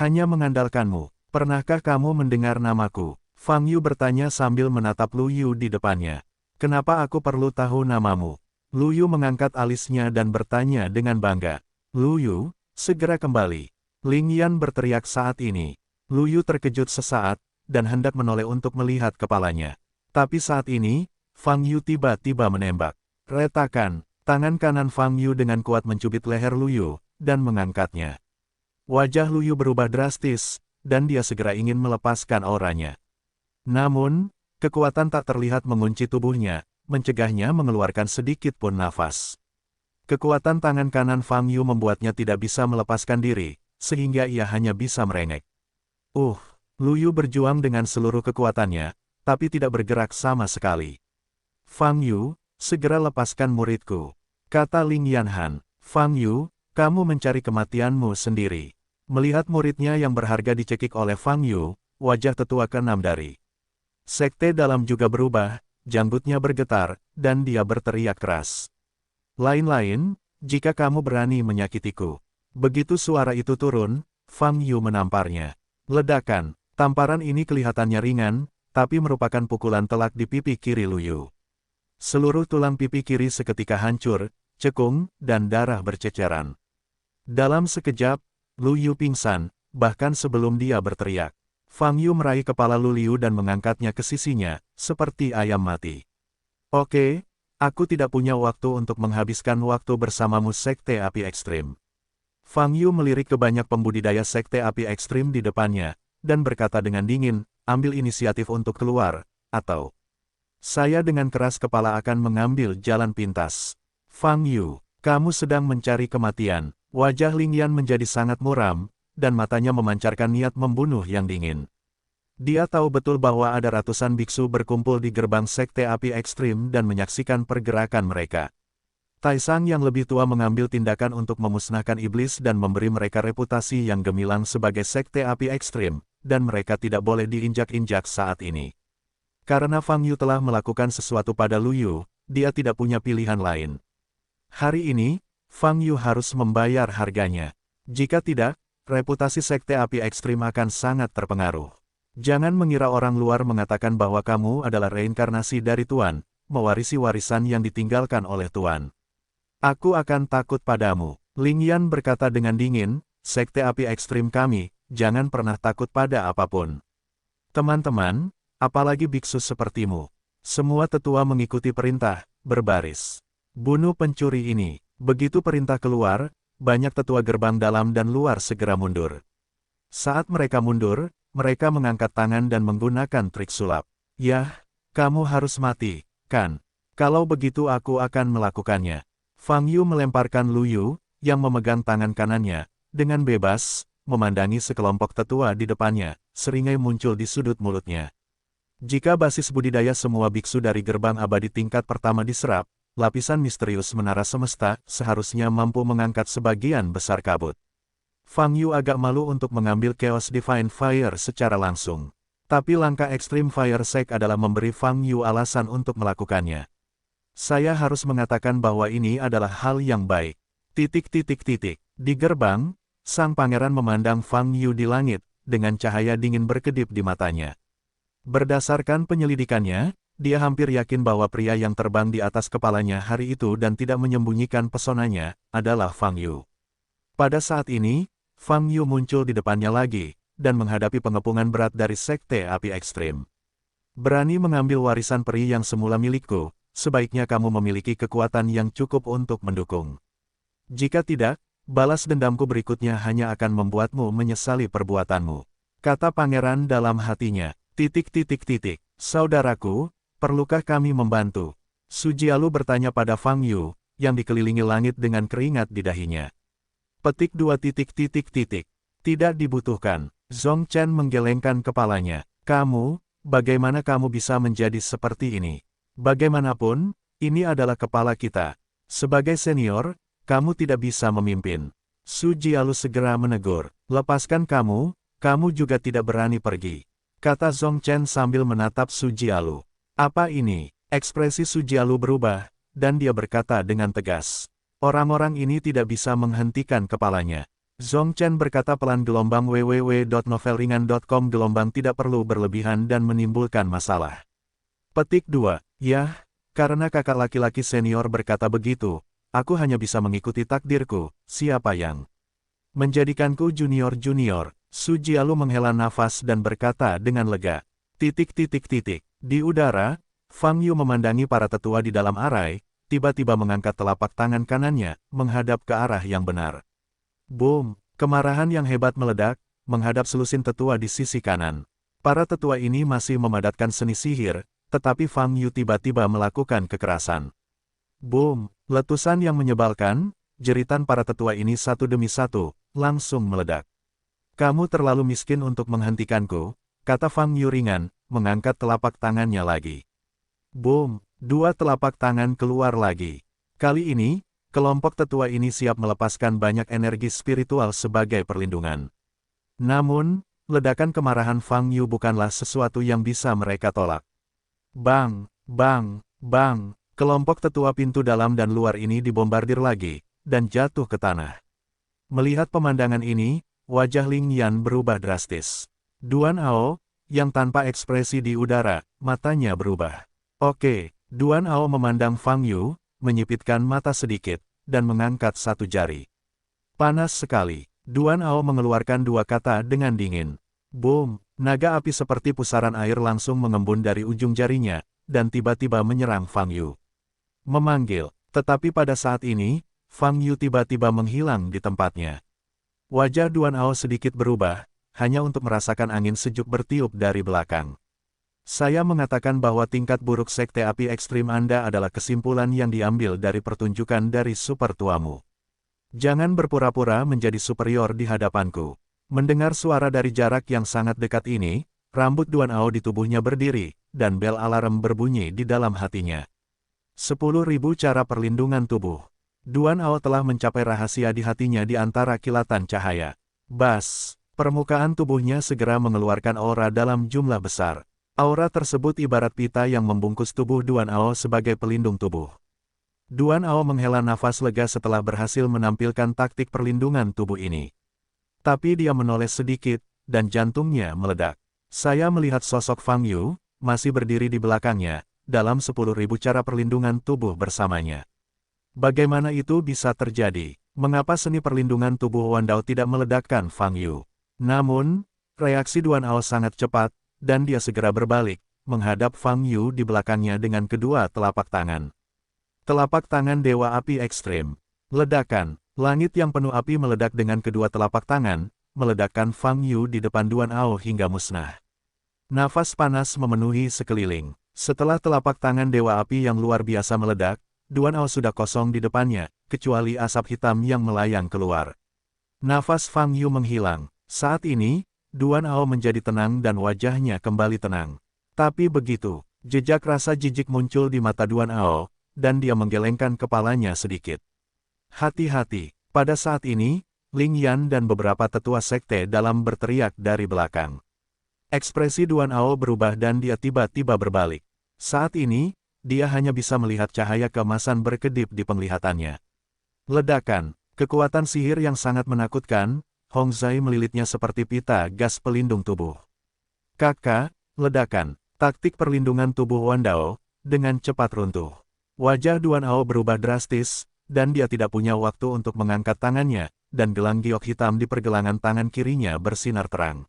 Hanya mengandalkanmu, pernahkah kamu mendengar namaku? Fang Yu bertanya sambil menatap Lu Yu di depannya. Kenapa aku perlu tahu namamu? Lu Yu mengangkat alisnya dan bertanya dengan bangga. Lu Yu, segera kembali. Ling Yan berteriak saat ini. Lu Yu terkejut sesaat, dan hendak menoleh untuk melihat kepalanya. Tapi saat ini, Fang Yu tiba-tiba menembak. Retakan. Tangan kanan Fang Yu dengan kuat mencubit leher Lu Yu, dan mengangkatnya. Wajah Lu Yu berubah drastis, dan dia segera ingin melepaskan auranya. Namun, kekuatan tak terlihat mengunci tubuhnya, mencegahnya mengeluarkan sedikit pun nafas. Kekuatan tangan kanan Fang Yu membuatnya tidak bisa melepaskan diri, sehingga ia hanya bisa merengek. Lu Yu berjuang dengan seluruh kekuatannya, tapi tidak bergerak sama sekali. Fang Yu, segera lepaskan muridku, kata Ling Yanhan. Fang Yu, kamu mencari kematianmu sendiri. Melihat muridnya yang berharga dicekik oleh Fang Yu, wajah tetua ke-6 dari sekte dalam juga berubah, janggutnya bergetar, dan dia berteriak keras. Lain-lain, jika kamu berani menyakitiku. Begitu suara itu turun, Fang Yu menamparnya. Ledakan, tamparan ini kelihatannya ringan, tapi merupakan pukulan telak di pipi kiri Lu Yu. Seluruh tulang pipi kiri seketika hancur, cekung, dan darah berceceran. Dalam sekejap, Lu Yu pingsan, bahkan sebelum dia berteriak. Fang Yu meraih kepala Lu Yu dan mengangkatnya ke sisinya, seperti ayam mati. Oke, aku tidak punya waktu untuk menghabiskan waktu bersamamu sekte api ekstrim. Fang Yu melirik ke banyak pembudidaya sekte api ekstrim di depannya, dan berkata dengan dingin, ambil inisiatif untuk keluar, atau saya dengan keras kepala akan mengambil jalan pintas. Fang Yu, kamu sedang mencari kematian. Wajah Ling Yan menjadi sangat muram, dan matanya memancarkan niat membunuh yang dingin. Dia tahu betul bahwa ada ratusan biksu berkumpul di gerbang sekte api ekstrim dan menyaksikan pergerakan mereka. Taisang yang lebih tua mengambil tindakan untuk memusnahkan iblis dan memberi mereka reputasi yang gemilang sebagai sekte api ekstrim, dan mereka tidak boleh diinjak-injak saat ini. Karena Fang Yu telah melakukan sesuatu pada Lu Yu, dia tidak punya pilihan lain. Hari ini, Fang Yu harus membayar harganya. Jika tidak, reputasi sekte api ekstrim akan sangat terpengaruh. Jangan mengira orang luar mengatakan bahwa kamu adalah reinkarnasi dari Tuan, mewarisi warisan yang ditinggalkan oleh Tuan. Aku akan takut padamu. Ling Yan berkata dengan dingin, sekte api ekstrim kami, jangan pernah takut pada apapun. Teman-teman, apalagi biksu sepertimu. Semua tetua mengikuti perintah, berbaris. Bunuh pencuri ini. Begitu perintah keluar, banyak tetua gerbang dalam dan luar segera mundur. Saat mereka mundur, mereka mengangkat tangan dan menggunakan trik sulap. Yah, kamu harus mati, kan? Kalau begitu aku akan melakukannya. Fang Yu melemparkan Lu Yu, yang memegang tangan kanannya, dengan bebas, memandangi sekelompok tetua di depannya, seringai muncul di sudut mulutnya. Jika basis budidaya semua biksu dari gerbang abadi tingkat pertama diserap, lapisan misterius menara semesta seharusnya mampu mengangkat sebagian besar kabut. Fang Yu agak malu untuk mengambil Chaos Divine Fire secara langsung. Tapi langkah Extreme Fire Sect adalah memberi Fang Yu alasan untuk melakukannya. Saya harus mengatakan bahwa ini adalah hal yang baik. Di gerbang, sang pangeran memandang Fang Yu di langit, dengan cahaya dingin berkedip di matanya. Berdasarkan penyelidikannya, dia hampir yakin bahwa pria yang terbang di atas kepalanya hari itu dan tidak menyembunyikan pesonanya, adalah Fang Yu. Pada saat ini, Fang Yu muncul di depannya lagi, dan menghadapi pengepungan berat dari Sekte Api Ekstrim. Berani mengambil warisan peri yang semula milikku, sebaiknya kamu memiliki kekuatan yang cukup untuk mendukung. Jika tidak, balas dendamku berikutnya hanya akan membuatmu menyesali perbuatanmu. Kata pangeran dalam hatinya. Saudaraku, perlukah kami membantu? Su Jialu bertanya pada Fang Yu, yang dikelilingi langit dengan keringat di dahinya. Petik 2. Tidak dibutuhkan. Zhong Chen menggelengkan kepalanya. Kamu, bagaimana kamu bisa menjadi seperti ini? Bagaimanapun, ini adalah kepala kita. Sebagai senior, kamu tidak bisa memimpin. Su Jialu segera menegur. Lepaskan kamu juga tidak berani pergi. Kata Zhong Chen sambil menatap Su Jialu. Apa ini? Ekspresi Su Jialu berubah, dan dia berkata dengan tegas. Orang-orang ini tidak bisa menghentikan kepalanya. Zhong Chen berkata pelan gelombang www.novelringan.com gelombang tidak perlu berlebihan dan menimbulkan masalah. Petik 2. Yah, karena kakak laki-laki senior berkata begitu, aku hanya bisa mengikuti takdirku, siapa yang menjadikanku junior-junior. Su Jialu menghela nafas dan berkata dengan lega. Di udara, Fang Yu memandangi para tetua di dalam arai, tiba-tiba mengangkat telapak tangan kanannya, menghadap ke arah yang benar. Boom! Kemarahan yang hebat meledak, menghadap selusin tetua di sisi kanan. Para tetua ini masih memadatkan seni sihir, tetapi Fang Yu tiba-tiba melakukan kekerasan. Boom! Letusan yang menyebalkan, jeritan para tetua ini satu demi satu, langsung meledak. Kamu terlalu miskin untuk menghentikanku, kata Fang Yu ringan, mengangkat telapak tangannya lagi. Boom! 2 telapak tangan keluar lagi. Kali ini, kelompok tetua ini siap melepaskan banyak energi spiritual sebagai perlindungan. Namun, ledakan kemarahan Fang Yu bukanlah sesuatu yang bisa mereka tolak. Bang! Bang! Bang! Kelompok tetua pintu dalam dan luar ini dibombardir lagi, dan jatuh ke tanah. Melihat pemandangan ini, wajah Ling Yan berubah drastis. Duan Ao, yang tanpa ekspresi di udara, matanya berubah. Oke, Duan Ao memandang Fang Yu, menyipitkan mata sedikit, dan mengangkat satu jari. Panas sekali. Duan Ao mengeluarkan 2 kata dengan dingin. Boom! Naga api seperti pusaran air langsung mengembun dari ujung jarinya, dan tiba-tiba menyerang Fang Yu. Memanggil, tetapi pada saat ini, Fang Yu tiba-tiba menghilang di tempatnya. Wajah Duan Ao sedikit berubah, hanya untuk merasakan angin sejuk bertiup dari belakang. Saya mengatakan bahwa tingkat buruk Sekte Api Ekstrim Anda adalah kesimpulan yang diambil dari pertunjukan dari super tuamu. Jangan berpura-pura menjadi superior di hadapanku. Mendengar suara dari jarak yang sangat dekat ini, rambut Duan Ao di tubuhnya berdiri, dan bel alarm berbunyi di dalam hatinya. 10.000 cara perlindungan tubuh. Duan Ao telah mencapai rahasia di hatinya di antara kilatan cahaya. Bas! Permukaan tubuhnya segera mengeluarkan aura dalam jumlah besar. Aura tersebut ibarat pita yang membungkus tubuh Duan Ao sebagai pelindung tubuh. Duan Ao menghela nafas lega setelah berhasil menampilkan taktik perlindungan tubuh ini. Tapi dia menoleh sedikit, dan jantungnya meledak. Saya melihat sosok Fang Yu, masih berdiri di belakangnya, dalam 10.000 cara perlindungan tubuh bersamanya. Bagaimana itu bisa terjadi? Mengapa seni perlindungan tubuh Wan Dao tidak meledakkan Fang Yu? Namun, reaksi Duan Ao sangat cepat, dan dia segera berbalik, menghadap Fang Yu di belakangnya dengan kedua telapak tangan. Telapak tangan Dewa Api Ekstrim. Ledakan, langit yang penuh api meledak dengan kedua telapak tangan, meledakkan Fang Yu di depan Duan Ao hingga musnah. Nafas panas memenuhi sekeliling. Setelah telapak tangan Dewa Api yang luar biasa meledak, Duan Ao sudah kosong di depannya, kecuali asap hitam yang melayang keluar. Nafas Fang Yu menghilang. Saat ini, Duan Ao menjadi tenang dan wajahnya kembali tenang. Tapi begitu, jejak rasa jijik muncul di mata Duan Ao, dan dia menggelengkan kepalanya sedikit. Hati-hati, pada saat ini, Ling Yan dan beberapa tetua sekte dalam berteriak dari belakang. Ekspresi Duan Ao berubah dan dia tiba-tiba berbalik. Saat ini, dia hanya bisa melihat cahaya keemasan berkedip di penglihatannya. Ledakan, kekuatan sihir yang sangat menakutkan, Hong Zai melilitnya seperti pita gas pelindung tubuh. Kakak, ledakan, taktik perlindungan tubuh Wan Dao, dengan cepat runtuh. Wajah Duan Ao berubah drastis, dan dia tidak punya waktu untuk mengangkat tangannya, dan gelang giok hitam di pergelangan tangan kirinya bersinar terang.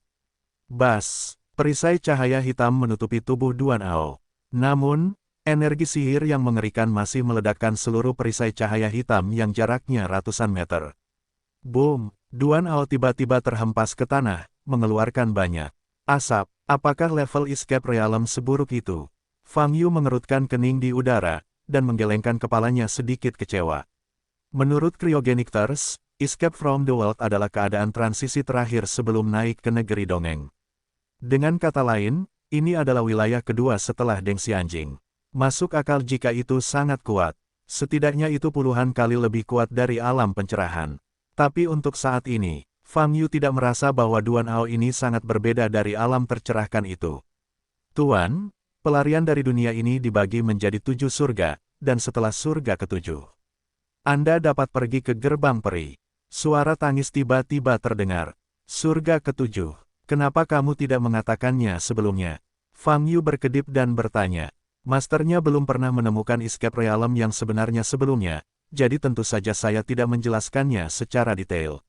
Bas, perisai cahaya hitam menutupi tubuh Duan Ao. Namun, energi sihir yang mengerikan masih meledakkan seluruh perisai cahaya hitam yang jaraknya ratusan meter. Boom, Duan Ao tiba-tiba terhempas ke tanah, mengeluarkan banyak asap. Apakah level escape realm seburuk itu? Fang Yu mengerutkan kening di udara, dan menggelengkan kepalanya sedikit kecewa. Menurut Cryogenic Thirst, Escape from the World adalah keadaan transisi terakhir sebelum naik ke negeri dongeng. Dengan kata lain, ini adalah wilayah kedua setelah Deng Xianjing. Masuk akal jika itu sangat kuat. Setidaknya itu puluhan kali lebih kuat dari alam pencerahan. Tapi untuk saat ini, Fang Yu tidak merasa bahwa Duan Ao ini sangat berbeda dari alam tercerahkan itu. Tuan, pelarian dari dunia ini dibagi menjadi 7 surga, dan setelah surga ke-7, Anda dapat pergi ke gerbang peri. Suara tangis tiba-tiba terdengar. Surga ke-7, kenapa kamu tidak mengatakannya sebelumnya? Fang Yu berkedip dan bertanya. Masternya belum pernah menemukan escape realm yang sebenarnya sebelumnya, jadi tentu saja saya tidak menjelaskannya secara detail.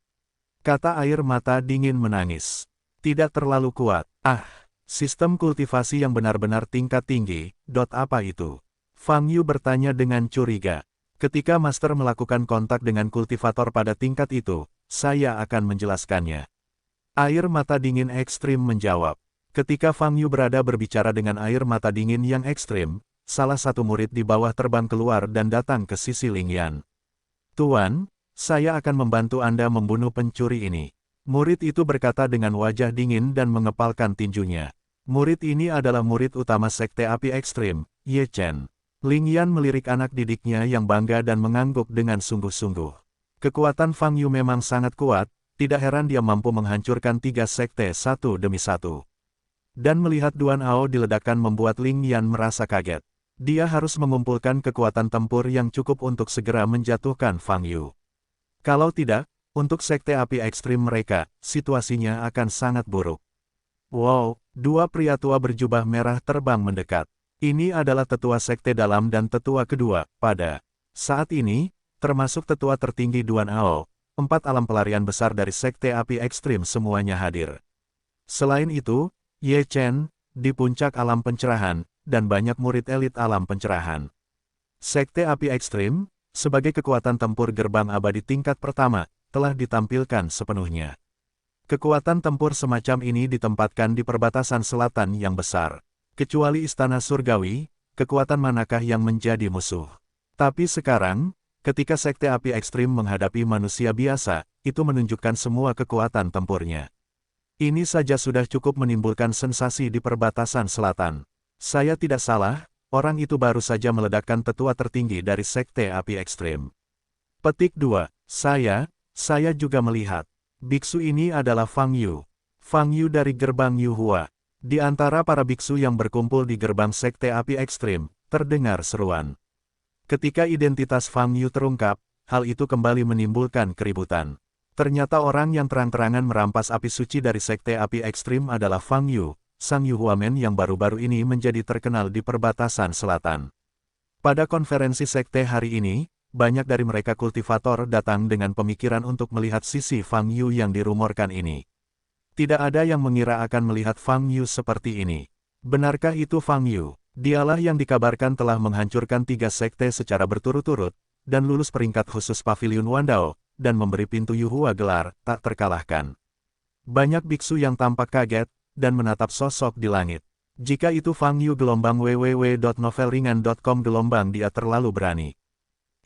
Kata air mata dingin menangis. Tidak terlalu kuat. Sistem kultivasi yang benar-benar tingkat tinggi, apa itu? Fang Yu bertanya dengan curiga. Ketika Master melakukan kontak dengan kultivator pada tingkat itu, saya akan menjelaskannya. Air mata dingin ekstrim menjawab. Ketika Fang Yu berada berbicara dengan air mata dingin yang ekstrim, salah satu murid di bawah terbang keluar dan datang ke sisi Ling Yan. Tuan, saya akan membantu Anda membunuh pencuri ini. Murid itu berkata dengan wajah dingin dan mengepalkan tinjunya. Murid ini adalah murid utama Sekte Api Ekstrim, Ye Chen. Ling Yan melirik anak didiknya yang bangga dan mengangguk dengan sungguh-sungguh. Kekuatan Fang Yu memang sangat kuat, tidak heran dia mampu menghancurkan 3 sekte satu demi satu. Dan melihat Duan Ao diledakkan membuat Ling Yan merasa kaget. Dia harus mengumpulkan kekuatan tempur yang cukup untuk segera menjatuhkan Fang Yu. Kalau tidak, untuk Sekte Api Ekstrim mereka, situasinya akan sangat buruk. Wow, 2 pria tua berjubah merah terbang mendekat. Ini adalah tetua sekte dalam dan tetua kedua, pada saat ini, termasuk tetua tertinggi Duan Ao, 4 alam pelarian besar dari Sekte Api Ekstrim semuanya hadir. Selain itu, Ye Chen, di puncak alam pencerahan, dan banyak murid elit alam pencerahan. Sekte Api Ekstrim, sebagai kekuatan tempur gerbang abadi tingkat pertama, telah ditampilkan sepenuhnya. Kekuatan tempur semacam ini ditempatkan di perbatasan selatan yang besar. Kecuali istana surgawi, kekuatan manakah yang menjadi musuh? Tapi sekarang, ketika Sekte Api Ekstrim menghadapi manusia biasa, itu menunjukkan semua kekuatan tempurnya. Ini saja sudah cukup menimbulkan sensasi di perbatasan selatan. Saya tidak salah, orang itu baru saja meledakkan tetua tertinggi dari Sekte Api Ekstrim. Petik 2. Saya juga melihat. Biksu ini adalah Fang Yu. Fang Yu dari gerbang Yuhua. Di antara para biksu yang berkumpul di gerbang Sekte Api Ekstrim, terdengar seruan. Ketika identitas Fang Yu terungkap, hal itu kembali menimbulkan keributan. Ternyata orang yang terang-terangan merampas api suci dari Sekte Api Ekstrim adalah Fang Yu, sang Yuhuamen yang baru-baru ini menjadi terkenal di perbatasan selatan. Pada konferensi sekte hari ini, banyak dari mereka kultivator datang dengan pemikiran untuk melihat sisi Fang Yu yang dirumorkan ini. Tidak ada yang mengira akan melihat Fang Yu seperti ini. Benarkah itu Fang Yu? Dialah yang dikabarkan telah menghancurkan 3 sekte secara berturut-turut, dan lulus peringkat khusus Pavilion Wan Dao, dan memberi pintu Yuhua gelar, tak terkalahkan. Banyak biksu yang tampak kaget, dan menatap sosok di langit. Jika itu Fang Yu gelombang www.novelringan.com gelombang dia terlalu berani.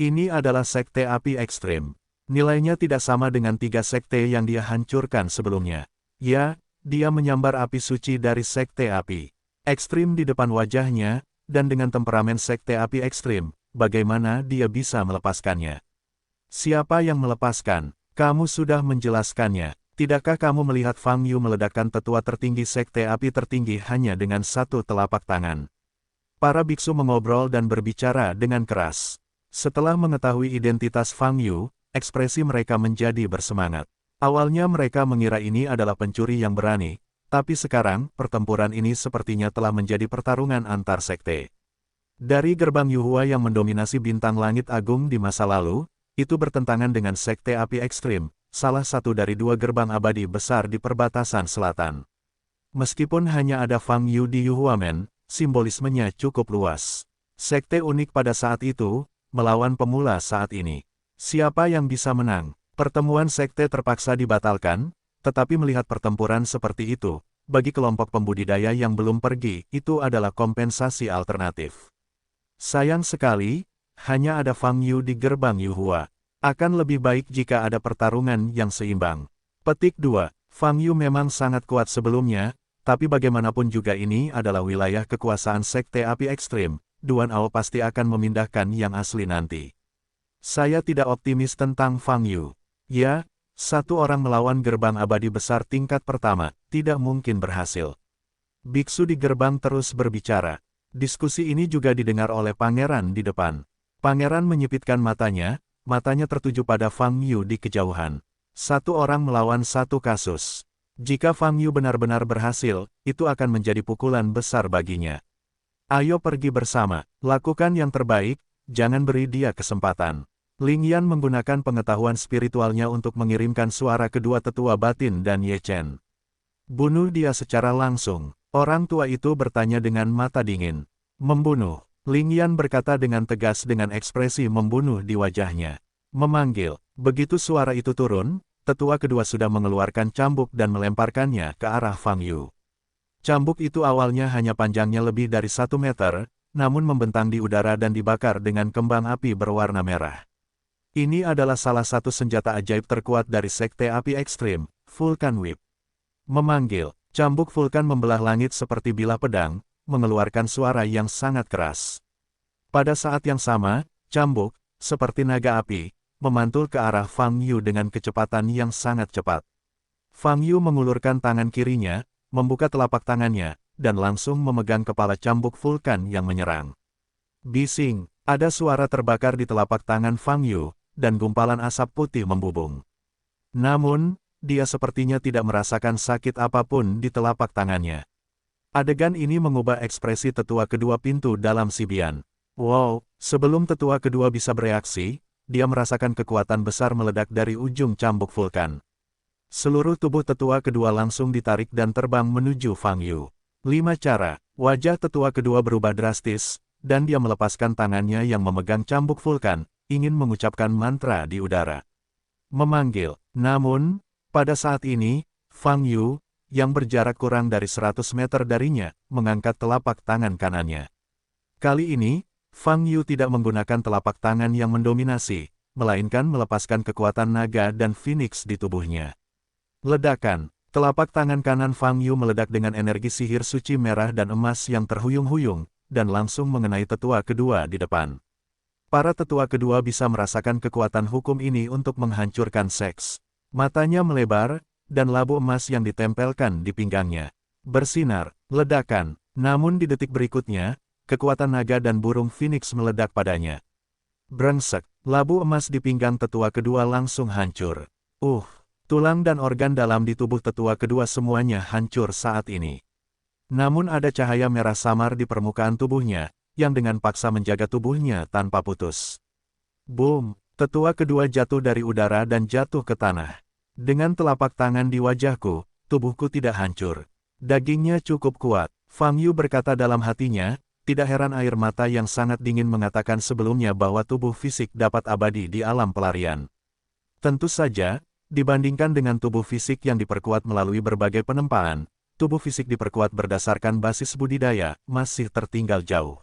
Ini adalah Sekte Api Ekstrim. Nilainya tidak sama dengan 3 sekte yang dia hancurkan sebelumnya. Ya, dia menyambar api suci dari Sekte Api Ekstrim di depan wajahnya, dan dengan temperamen Sekte Api Ekstrim, bagaimana dia bisa melepaskannya? Siapa yang melepaskan? Kamu sudah menjelaskannya. Tidakkah kamu melihat Fang Yu meledakkan tetua tertinggi Sekte Api Tertinggi hanya dengan satu telapak tangan? Para biksu mengobrol dan berbicara dengan keras. Setelah mengetahui identitas Fang Yu, ekspresi mereka menjadi bersemangat. Awalnya mereka mengira ini adalah pencuri yang berani, tapi sekarang, pertempuran ini sepertinya telah menjadi pertarungan antar sekte. Dari gerbang Yuhua yang mendominasi bintang langit agung di masa lalu, itu bertentangan dengan Sekte Api Ekstrim, salah satu dari dua gerbang abadi besar di perbatasan selatan. Meskipun hanya ada Fang Yu di Yuhuamen, simbolismenya cukup luas. Sekte unik pada saat itu, melawan pemula saat ini. Siapa yang bisa menang? Pertemuan sekte terpaksa dibatalkan, tetapi melihat pertempuran seperti itu, bagi kelompok pembudidaya yang belum pergi, itu adalah kompensasi alternatif. Sayang sekali, hanya ada Fang Yu di gerbang Yuhua. Akan lebih baik jika ada pertarungan yang seimbang. Petik 2. Fang Yu memang sangat kuat sebelumnya, tapi bagaimanapun juga ini adalah wilayah kekuasaan Sekte Api Ekstrim, Duan Ao pasti akan memindahkan yang asli nanti. Saya tidak optimis tentang Fang Yu. Ya, satu orang melawan gerbang abadi besar tingkat pertama, tidak mungkin berhasil. Biksu di gerbang terus berbicara. Diskusi ini juga didengar oleh pangeran di depan. Pangeran menyipitkan matanya tertuju pada Fang Yu di kejauhan. Satu orang melawan satu kasus. Jika Fang Yu benar-benar berhasil, itu akan menjadi pukulan besar baginya. Ayo pergi bersama, lakukan yang terbaik, jangan beri dia kesempatan. Ling Yan menggunakan pengetahuan spiritualnya untuk mengirimkan suara kedua tetua batin dan Ye Chen. Bunuh dia secara langsung. Orang tua itu bertanya dengan mata dingin. Membunuh. Ling Yan berkata dengan tegas dengan ekspresi membunuh di wajahnya. Memanggil. Begitu suara itu turun, tetua kedua sudah mengeluarkan cambuk dan melemparkannya ke arah Fang Yu. Cambuk itu awalnya hanya panjangnya lebih dari 1 meter, namun membentang di udara dan dibakar dengan kembang api berwarna merah. Ini adalah salah satu senjata ajaib terkuat dari Sekte Api Ekstrim, Vulcan Whip. Memanggil. Cambuk vulkan membelah langit seperti bilah pedang, mengeluarkan suara yang sangat keras. Pada saat yang sama, cambuk, seperti naga api, memantul ke arah Fang Yu dengan kecepatan yang sangat cepat. Fang Yu mengulurkan tangan kirinya, membuka telapak tangannya, dan langsung memegang kepala cambuk vulkan yang menyerang. Bising, ada suara terbakar di telapak tangan Fang Yu, dan gumpalan asap putih membubung. Namun, dia sepertinya tidak merasakan sakit apapun di telapak tangannya. Adegan ini mengubah ekspresi tetua kedua pintu dalam Sibian. Wow, sebelum tetua kedua bisa bereaksi, dia merasakan kekuatan besar meledak dari ujung cambuk vulkan. Seluruh tubuh tetua kedua langsung ditarik dan terbang menuju Fang Yu. 5 cara, wajah tetua kedua berubah drastis, dan dia melepaskan tangannya yang memegang cambuk vulkan, ingin mengucapkan mantra di udara. Memanggil, namun, pada saat ini, Fang Yu, yang berjarak kurang dari 100 meter darinya, mengangkat telapak tangan kanannya. Kali ini, Fang Yu tidak menggunakan telapak tangan yang mendominasi, melainkan melepaskan kekuatan naga dan phoenix di tubuhnya. Ledakan, telapak tangan kanan Fang Yu meledak dengan energi sihir suci merah dan emas yang terhuyung-huyung, dan langsung mengenai tetua kedua di depan. Para tetua kedua bisa merasakan kekuatan hukum ini untuk menghancurkan seks. Matanya melebar, dan labu emas yang ditempelkan di pinggangnya bersinar, ledakan, namun di detik berikutnya, kekuatan naga dan burung phoenix meledak padanya. Brengsek, labu emas di pinggang tetua kedua langsung hancur. Tulang dan organ dalam di tubuh tetua kedua semuanya hancur saat ini. Namun ada cahaya merah samar di permukaan tubuhnya, yang dengan paksa menjaga tubuhnya tanpa putus. Boom, tetua kedua jatuh dari udara dan jatuh ke tanah. Dengan telapak tangan di wajahku, tubuhku tidak hancur. Dagingnya cukup kuat. Fang Yu berkata dalam hatinya, tidak heran air mata yang sangat dingin mengatakan sebelumnya bahwa tubuh fisik dapat abadi di alam pelarian. Tentu saja, dibandingkan dengan tubuh fisik yang diperkuat melalui berbagai penempaan, tubuh fisik diperkuat berdasarkan basis budidaya, masih tertinggal jauh.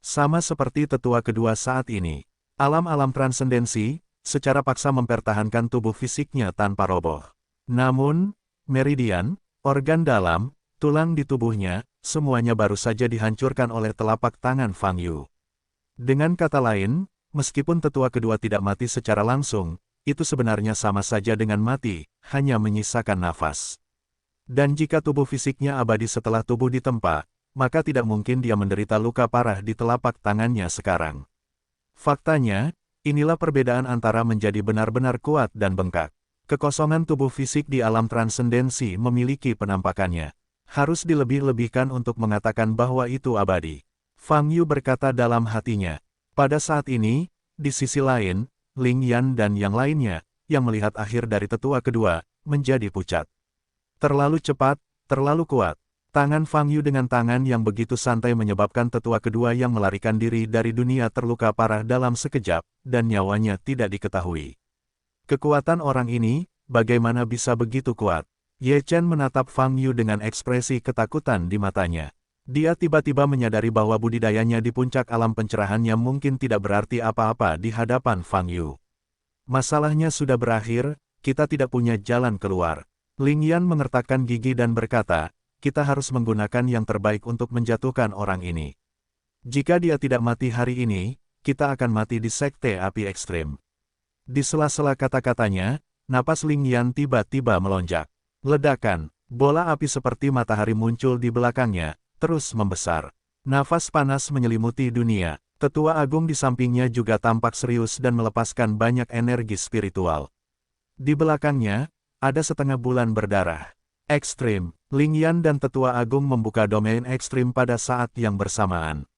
Sama seperti tetua kedua saat ini, alam-alam transendensi, secara paksa mempertahankan tubuh fisiknya tanpa roboh. Namun, meridian, organ dalam, tulang di tubuhnya, semuanya baru saja dihancurkan oleh telapak tangan Fang Yu. Dengan kata lain, meskipun tetua kedua tidak mati secara langsung, itu sebenarnya sama saja dengan mati, hanya menyisakan nafas. Dan jika tubuh fisiknya abadi setelah tubuh ditempa, maka tidak mungkin dia menderita luka parah di telapak tangannya sekarang. Faktanya, inilah perbedaan antara menjadi benar-benar kuat dan bengkak. Kekosongan tubuh fisik di alam transendensi memiliki penampakannya. Harus dilebih-lebihkan untuk mengatakan bahwa itu abadi. Fang Yu berkata dalam hatinya. Pada saat ini, di sisi lain, Ling Yan dan yang lainnya, yang melihat akhir dari tetua kedua, menjadi pucat. Terlalu cepat, terlalu kuat. Tangan Fang Yu dengan tangan yang begitu santai menyebabkan tetua kedua yang melarikan diri dari dunia terluka parah dalam sekejap, dan nyawanya tidak diketahui. Kekuatan orang ini, bagaimana bisa begitu kuat? Ye Chen menatap Fang Yu dengan ekspresi ketakutan di matanya. Dia tiba-tiba menyadari bahwa budidayanya di puncak alam pencerahannya mungkin tidak berarti apa-apa di hadapan Fang Yu. Masalahnya sudah berakhir, kita tidak punya jalan keluar. Ling Yan mengertakkan gigi dan berkata, kita harus menggunakan yang terbaik untuk menjatuhkan orang ini. Jika dia tidak mati hari ini, kita akan mati di sekte api ekstrim. Di sela-sela kata-katanya, napas Ling Yan tiba-tiba melonjak. Ledakan, bola api seperti matahari muncul di belakangnya, terus membesar. Nafas panas menyelimuti dunia. Tetua Agung di sampingnya juga tampak serius dan melepaskan banyak energi spiritual. Di belakangnya, ada setengah bulan berdarah. Ekstrim, Ling Yan dan Tetua Agung membuka domain ekstrim pada saat yang bersamaan.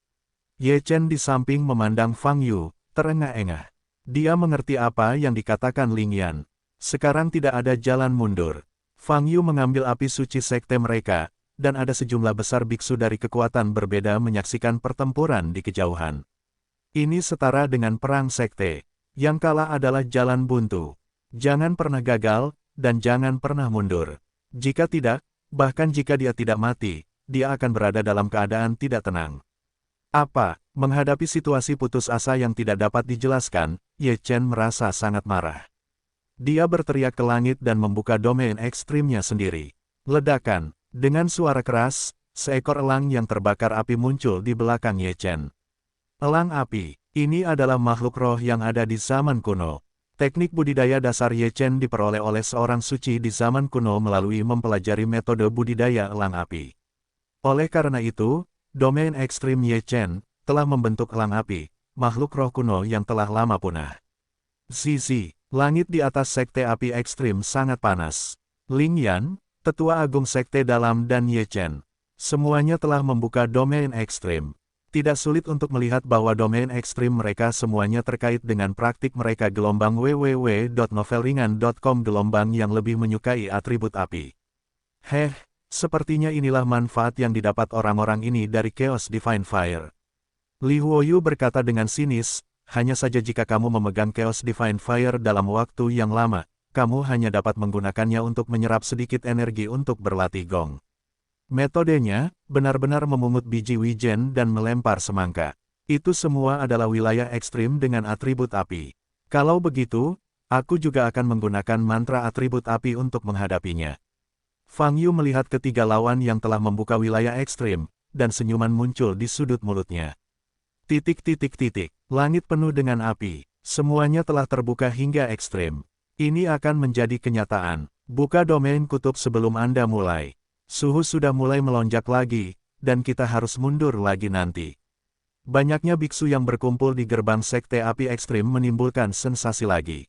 Ye Chen di samping memandang Fang Yu, terengah-engah. Dia mengerti apa yang dikatakan Ling Yan. Sekarang tidak ada jalan mundur. Fang Yu mengambil api suci sekte mereka, dan ada sejumlah besar biksu dari kekuatan berbeda menyaksikan pertempuran di kejauhan. Ini setara dengan perang sekte. Yang kalah adalah jalan buntu. Jangan pernah gagal, dan jangan pernah mundur. Jika tidak, bahkan jika dia tidak mati, dia akan berada dalam keadaan tidak tenang. Apa? Menghadapi situasi putus asa yang tidak dapat dijelaskan, Ye Chen merasa sangat marah. Dia berteriak ke langit dan membuka domain ekstrimnya sendiri. Ledakan. Dengan suara keras, seekor elang yang terbakar api muncul di belakang Ye Chen. Elang api, ini adalah makhluk roh yang ada di zaman kuno. Teknik budidaya dasar Ye Chen diperoleh oleh seorang suci di zaman kuno melalui mempelajari metode budidaya elang api. Oleh karena itu, domain ekstrim Ye Chen telah membentuk elang api, makhluk roh kuno yang telah lama punah. Zizi, langit di atas sekte api ekstrim sangat panas. Ling Yan, Tetua Agung Sekte Dalam dan Ye Chen. Semuanya telah membuka domain ekstrim. Tidak sulit untuk melihat bahwa domain ekstrim mereka semuanya terkait dengan praktik mereka gelombang www.novelringan.com gelombang yang lebih menyukai atribut api. Sepertinya inilah manfaat yang didapat orang-orang ini dari Chaos Divine Fire. Li Huoyu berkata dengan sinis, hanya saja jika kamu memegang Chaos Divine Fire dalam waktu yang lama, kamu hanya dapat menggunakannya untuk menyerap sedikit energi untuk berlatih gong. Metodenya, benar-benar memungut biji wijen dan melempar semangka. Itu semua adalah wilayah ekstrim dengan atribut api. Kalau begitu, aku juga akan menggunakan mantra atribut api untuk menghadapinya. Fang Yu melihat ketiga lawan yang telah membuka wilayah ekstrim, dan senyuman muncul di sudut mulutnya. Langit penuh dengan api. Semuanya telah terbuka hingga ekstrim. Ini akan menjadi kenyataan. Buka domain kutub sebelum Anda mulai. Suhu sudah mulai melonjak lagi, dan kita harus mundur lagi nanti. Banyaknya biksu yang berkumpul di gerbang sekte api ekstrim menimbulkan sensasi lagi.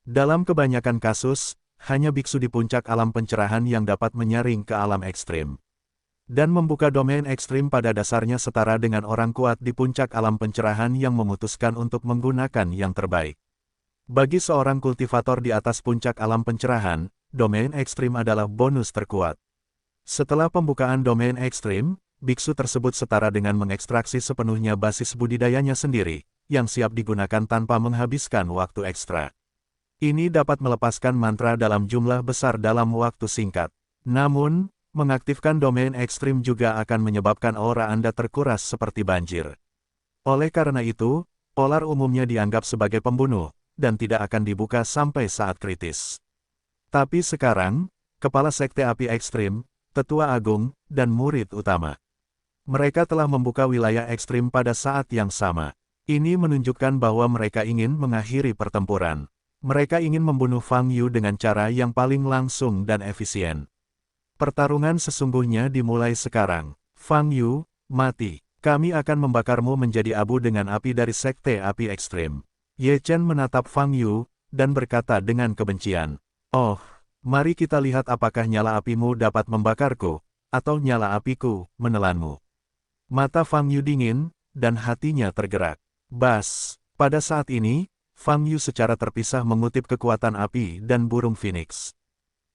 Dalam kebanyakan kasus, hanya biksu di puncak alam pencerahan yang dapat menyaring ke alam ekstrim. Dan membuka domain ekstrim pada dasarnya setara dengan orang kuat di puncak alam pencerahan yang memutuskan untuk menggunakan yang terbaik. Bagi seorang kultivator di atas puncak alam pencerahan, domain ekstrim adalah bonus terkuat. Setelah pembukaan domain ekstrim, biksu tersebut setara dengan mengekstraksi sepenuhnya basis budidayanya sendiri, yang siap digunakan tanpa menghabiskan waktu ekstra. Ini dapat melepaskan mantra dalam jumlah besar dalam waktu singkat. Namun, mengaktifkan domain ekstrim juga akan menyebabkan aura Anda terkuras seperti banjir. Oleh karena itu, polar umumnya dianggap sebagai pembunuh, dan tidak akan dibuka sampai saat kritis. Tapi sekarang, Kepala Sekte Api Ekstrim, Tetua Agung, dan murid utama. Mereka telah membuka wilayah ekstrim pada saat yang sama. Ini menunjukkan bahwa mereka ingin mengakhiri pertempuran. Mereka ingin membunuh Fang Yu dengan cara yang paling langsung dan efisien. Pertarungan sesungguhnya dimulai sekarang. Fang Yu, mati. Kami akan membakarmu menjadi abu dengan api dari Sekte Api Ekstrim. Ye Chen menatap Fang Yu, dan berkata dengan kebencian. Oh, mari kita lihat apakah nyala apimu dapat membakarku, atau nyala apiku menelanmu. Mata Fang Yu dingin, dan hatinya tergerak. Bas, pada saat ini, Fang Yu secara terpisah mengutip kekuatan api dan burung phoenix.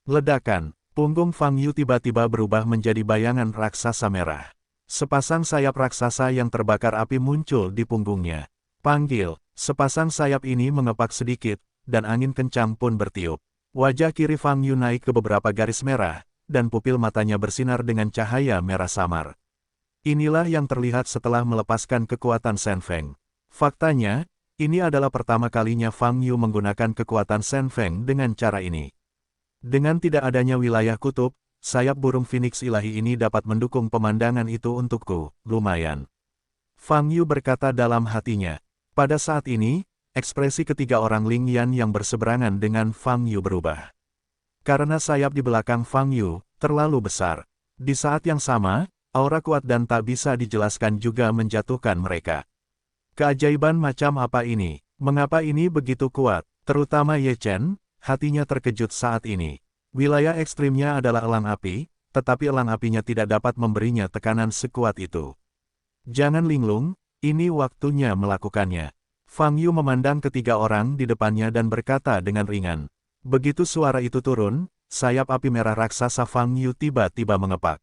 Ledakan, punggung Fang Yu tiba-tiba berubah menjadi bayangan raksasa merah. Sepasang sayap raksasa yang terbakar api muncul di punggungnya. Panggil, sepasang sayap ini mengepak sedikit, dan angin kencang pun bertiup. Wajah kiri Fang Yu naik ke beberapa garis merah, dan pupil matanya bersinar dengan cahaya merah samar. Inilah yang terlihat setelah melepaskan kekuatan Shen Feng. Faktanya, ini adalah pertama kalinya Fang Yu menggunakan kekuatan Shen Feng dengan cara ini. Dengan tidak adanya wilayah kutub, sayap burung phoenix ilahi ini dapat mendukung pemandangan itu untukku, lumayan. Fang Yu berkata dalam hatinya. Pada saat ini, ekspresi ketiga orang Ling Yan yang berseberangan dengan Fang Yu berubah. Karena sayap di belakang Fang Yu terlalu besar. Di saat yang sama, aura kuat dan tak bisa dijelaskan juga menjatuhkan mereka. Keajaiban macam apa ini? Mengapa ini begitu kuat? Terutama Ye Chen, hatinya terkejut saat ini. Wilayah ekstrimnya adalah elang api, tetapi elang apinya tidak dapat memberinya tekanan sekuat itu. Jangan linglung, ini waktunya melakukannya. Fang Yu memandang ketiga orang di depannya dan berkata dengan ringan. Begitu suara itu turun, sayap api merah raksasa Fang Yu tiba-tiba mengepak.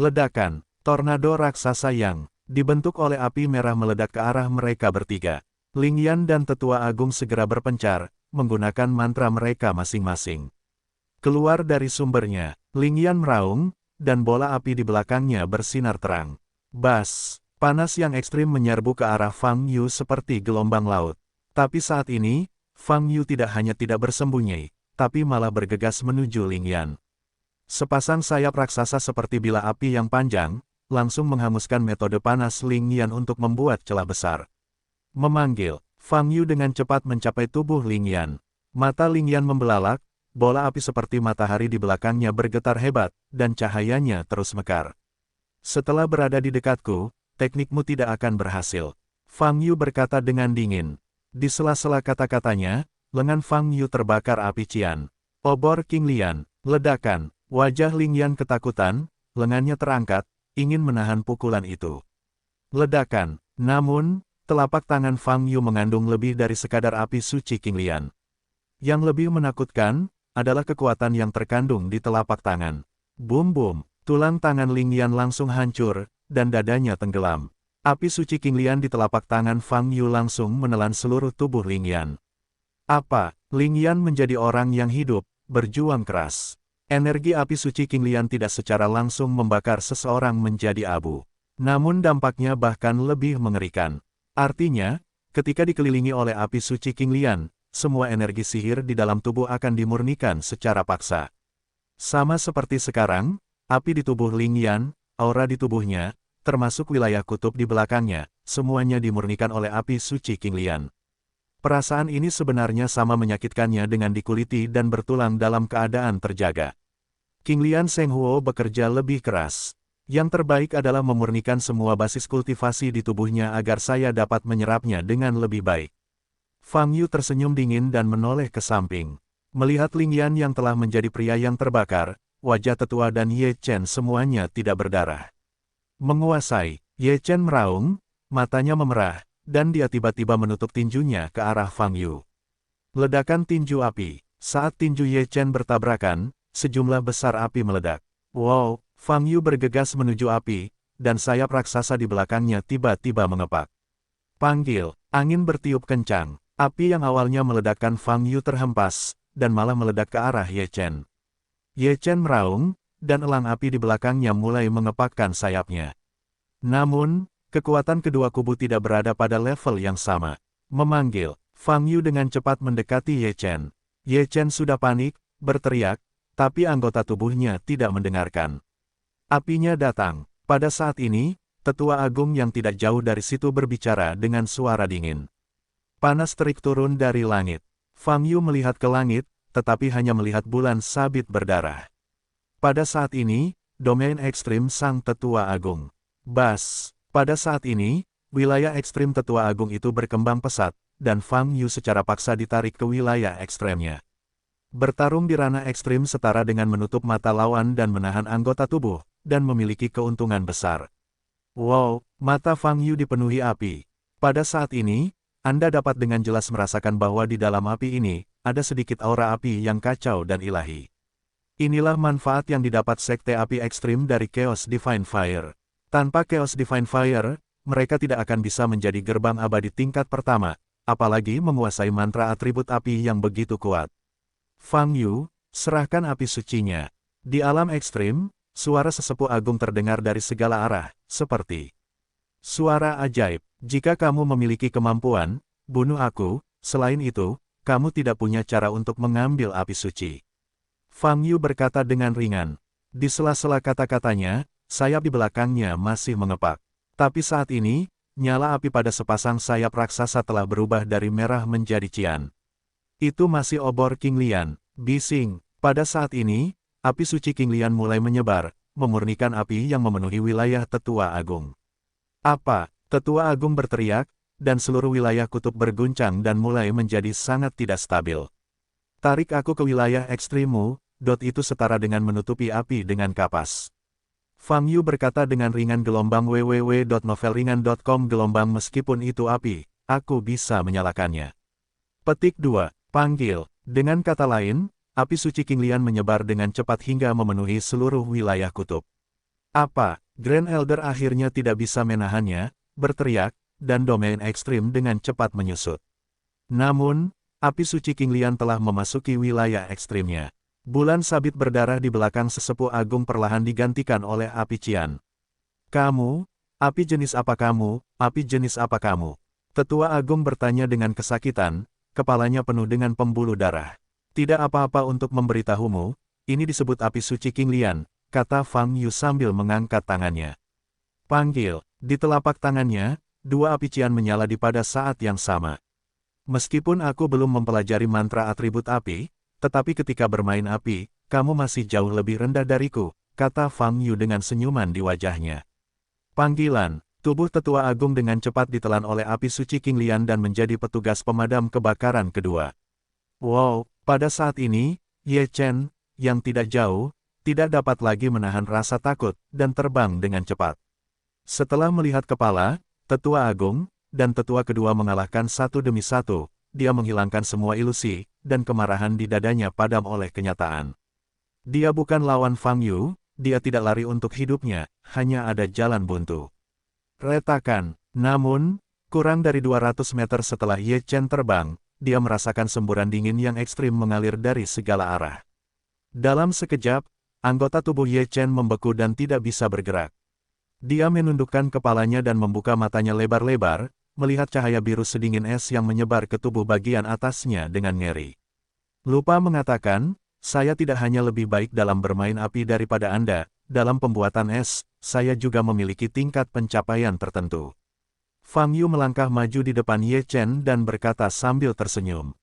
Ledakan, tornado raksasa yang dibentuk oleh api merah meledak ke arah mereka bertiga. Ling Yan dan Tetua Agung segera berpencar, menggunakan mantra mereka masing-masing. Keluar dari sumbernya, Ling Yan meraung, dan bola api di belakangnya bersinar terang. Bas, panas yang ekstrim menyerbu ke arah Fang Yu seperti gelombang laut. Tapi saat ini, Fang Yu tidak hanya tidak bersembunyi, tapi malah bergegas menuju Ling Yan. Sepasang sayap raksasa seperti bilah api yang panjang, langsung menghanguskan metode panas Ling Yan untuk membuat celah besar. Memanggil, Fang Yu dengan cepat mencapai tubuh Ling Yan. Mata Ling Yan membelalak, bola api seperti matahari di belakangnya bergetar hebat, dan cahayanya terus mekar. Setelah berada di dekatku, teknikmu tidak akan berhasil. Fang Yu berkata dengan dingin. Di sela-sela kata-katanya, lengan Fang Yu terbakar api cian. Obor King Lian, ledakan. Wajah Ling Yan ketakutan, lengannya terangkat, ingin menahan pukulan itu. Ledakan, namun, telapak tangan Fang Yu mengandung lebih dari sekadar api suci King Lian. Yang lebih menakutkan, adalah kekuatan yang terkandung di telapak tangan. Bum-bum, tulang tangan Ling Yan langsung hancur, dan dadanya tenggelam. Api suci King Lian di telapak tangan Fang Yu langsung menelan seluruh tubuh Ling Yan. Apa? Ling Yan menjadi orang yang hidup, berjuang keras. Energi api suci King Lian tidak secara langsung membakar seseorang menjadi abu. Namun dampaknya bahkan lebih mengerikan. Artinya, ketika dikelilingi oleh api suci King Lian, semua energi sihir di dalam tubuh akan dimurnikan secara paksa. Sama seperti sekarang, api di tubuh Ling Yan, aura di tubuhnya, termasuk wilayah kutub di belakangnya, semuanya dimurnikan oleh api suci King Lian. Perasaan ini sebenarnya sama menyakitkannya dengan dikuliti dan bertulang dalam keadaan terjaga. King Lian Shenghuo bekerja lebih keras. Yang terbaik adalah memurnikan semua basis kultivasi di tubuhnya agar saya dapat menyerapnya dengan lebih baik. Fang Yu tersenyum dingin dan menoleh ke samping. Melihat Ling Yan yang telah menjadi pria yang terbakar, wajah tetua dan Ye Chen semuanya tidak berdarah. Menguasai, Ye Chen meraung, matanya memerah, dan dia tiba-tiba menutup tinjunya ke arah Fang Yu. Ledakan tinju api. Saat tinju Ye Chen bertabrakan, sejumlah besar api meledak. Wow, Fang Yu bergegas menuju api, dan sayap raksasa di belakangnya tiba-tiba mengepak. Panggil, angin bertiup kencang. Api yang awalnya meledakkan Fang Yu terhempas, dan malah meledak ke arah Ye Chen. Ye Chen meraung, dan elang api di belakangnya mulai mengepakkan sayapnya. Namun, kekuatan kedua kubu tidak berada pada level yang sama. Memanggil, Fang Yu dengan cepat mendekati Ye Chen. Ye Chen sudah panik, berteriak, tapi anggota tubuhnya tidak mendengarkan. Apinya datang. Pada saat ini, Tetua Agung yang tidak jauh dari situ berbicara dengan suara dingin. Panas terik turun dari langit. Fang Yu melihat ke langit, tetapi hanya melihat bulan sabit berdarah. Pada saat ini, domain ekstrim Sang Tetua Agung. Bas. Pada saat ini, wilayah ekstrim Tetua Agung itu berkembang pesat, dan Fang Yu secara paksa ditarik ke wilayah ekstremnya. Bertarung di ranah ekstrim setara dengan menutup mata lawan dan menahan anggota tubuh, dan memiliki keuntungan besar. Wow, mata Fang Yu dipenuhi api. Pada saat ini, Anda dapat dengan jelas merasakan bahwa di dalam api ini, ada sedikit aura api yang kacau dan ilahi. Inilah manfaat yang didapat Sekte Api Ekstrim dari Chaos Divine Fire. Tanpa Chaos Divine Fire, mereka tidak akan bisa menjadi gerbang abadi tingkat pertama, apalagi menguasai mantra atribut api yang begitu kuat. Fang Yu, serahkan api sucinya. Di alam ekstrim, suara sesepuh agung terdengar dari segala arah, seperti suara ajaib. Jika kamu memiliki kemampuan, bunuh aku, selain itu, kamu tidak punya cara untuk mengambil api suci. Fang Yu berkata dengan ringan. Di sela-sela kata-katanya, sayap di belakangnya masih mengepak. Tapi saat ini, nyala api pada sepasang sayap raksasa telah berubah dari merah menjadi cian. Itu masih obor King Lian. Bising. Pada saat ini, api suci King Lian mulai menyebar, memurnikan api yang memenuhi wilayah Tetua Agung. Apa? Tetua Agung berteriak, dan seluruh wilayah kutub berguncang dan mulai menjadi sangat tidak stabil. Tarik aku ke wilayah ekstrimmu, itu setara dengan menutupi api dengan kapas. Fang Yu berkata dengan ringan gelombang www.novelringan.com gelombang meskipun itu api, aku bisa menyalakannya. Petik 2. Panggil. Dengan kata lain, api suci King Lian menyebar dengan cepat hingga memenuhi seluruh wilayah kutub. Apa? Grand Elder akhirnya tidak bisa menahannya, berteriak, dan domain ekstrim dengan cepat menyusut. Namun, api suci King Lian telah memasuki wilayah ekstrimnya. Bulan sabit berdarah di belakang sesepuh agung perlahan digantikan oleh api cian. Kamu? Api jenis apa kamu? Api jenis apa kamu? Tetua Agung bertanya dengan kesakitan, kepalanya penuh dengan pembuluh darah. Tidak apa-apa untuk memberitahumu, ini disebut api suci King Lian, kata Fang Yu sambil mengangkat tangannya. Panggil. Di telapak tangannya, dua api cian menyala di pada saat yang sama. Meskipun aku belum mempelajari mantra atribut api, tetapi ketika bermain api, kamu masih jauh lebih rendah dariku, kata Fang Yu dengan senyuman di wajahnya. Panggilan. Tubuh Tetua Agung dengan cepat ditelan oleh api suci King Lian dan menjadi petugas pemadam kebakaran kedua. Wow, pada saat ini, Ye Chen, yang tidak jauh, tidak dapat lagi menahan rasa takut, dan terbang dengan cepat. Setelah melihat kepala, Tetua Agung, dan Tetua kedua mengalahkan satu demi satu, dia menghilangkan semua ilusi, dan kemarahan di dadanya padam oleh kenyataan. Dia bukan lawan Fang Yu, dia tidak lari untuk hidupnya, hanya ada jalan buntu. Retakan. Namun, kurang dari 200 meter setelah Ye Chen terbang, dia merasakan semburan dingin yang ekstrim mengalir dari segala arah. Dalam sekejap, anggota tubuh Ye Chen membeku dan tidak bisa bergerak. Dia menundukkan kepalanya dan membuka matanya lebar-lebar, melihat cahaya biru sedingin es yang menyebar ke tubuh bagian atasnya dengan ngeri. Lupa mengatakan, saya tidak hanya lebih baik dalam bermain api daripada Anda, dalam pembuatan es, saya juga memiliki tingkat pencapaian tertentu. Fang Yu melangkah maju di depan Ye Chen dan berkata sambil tersenyum.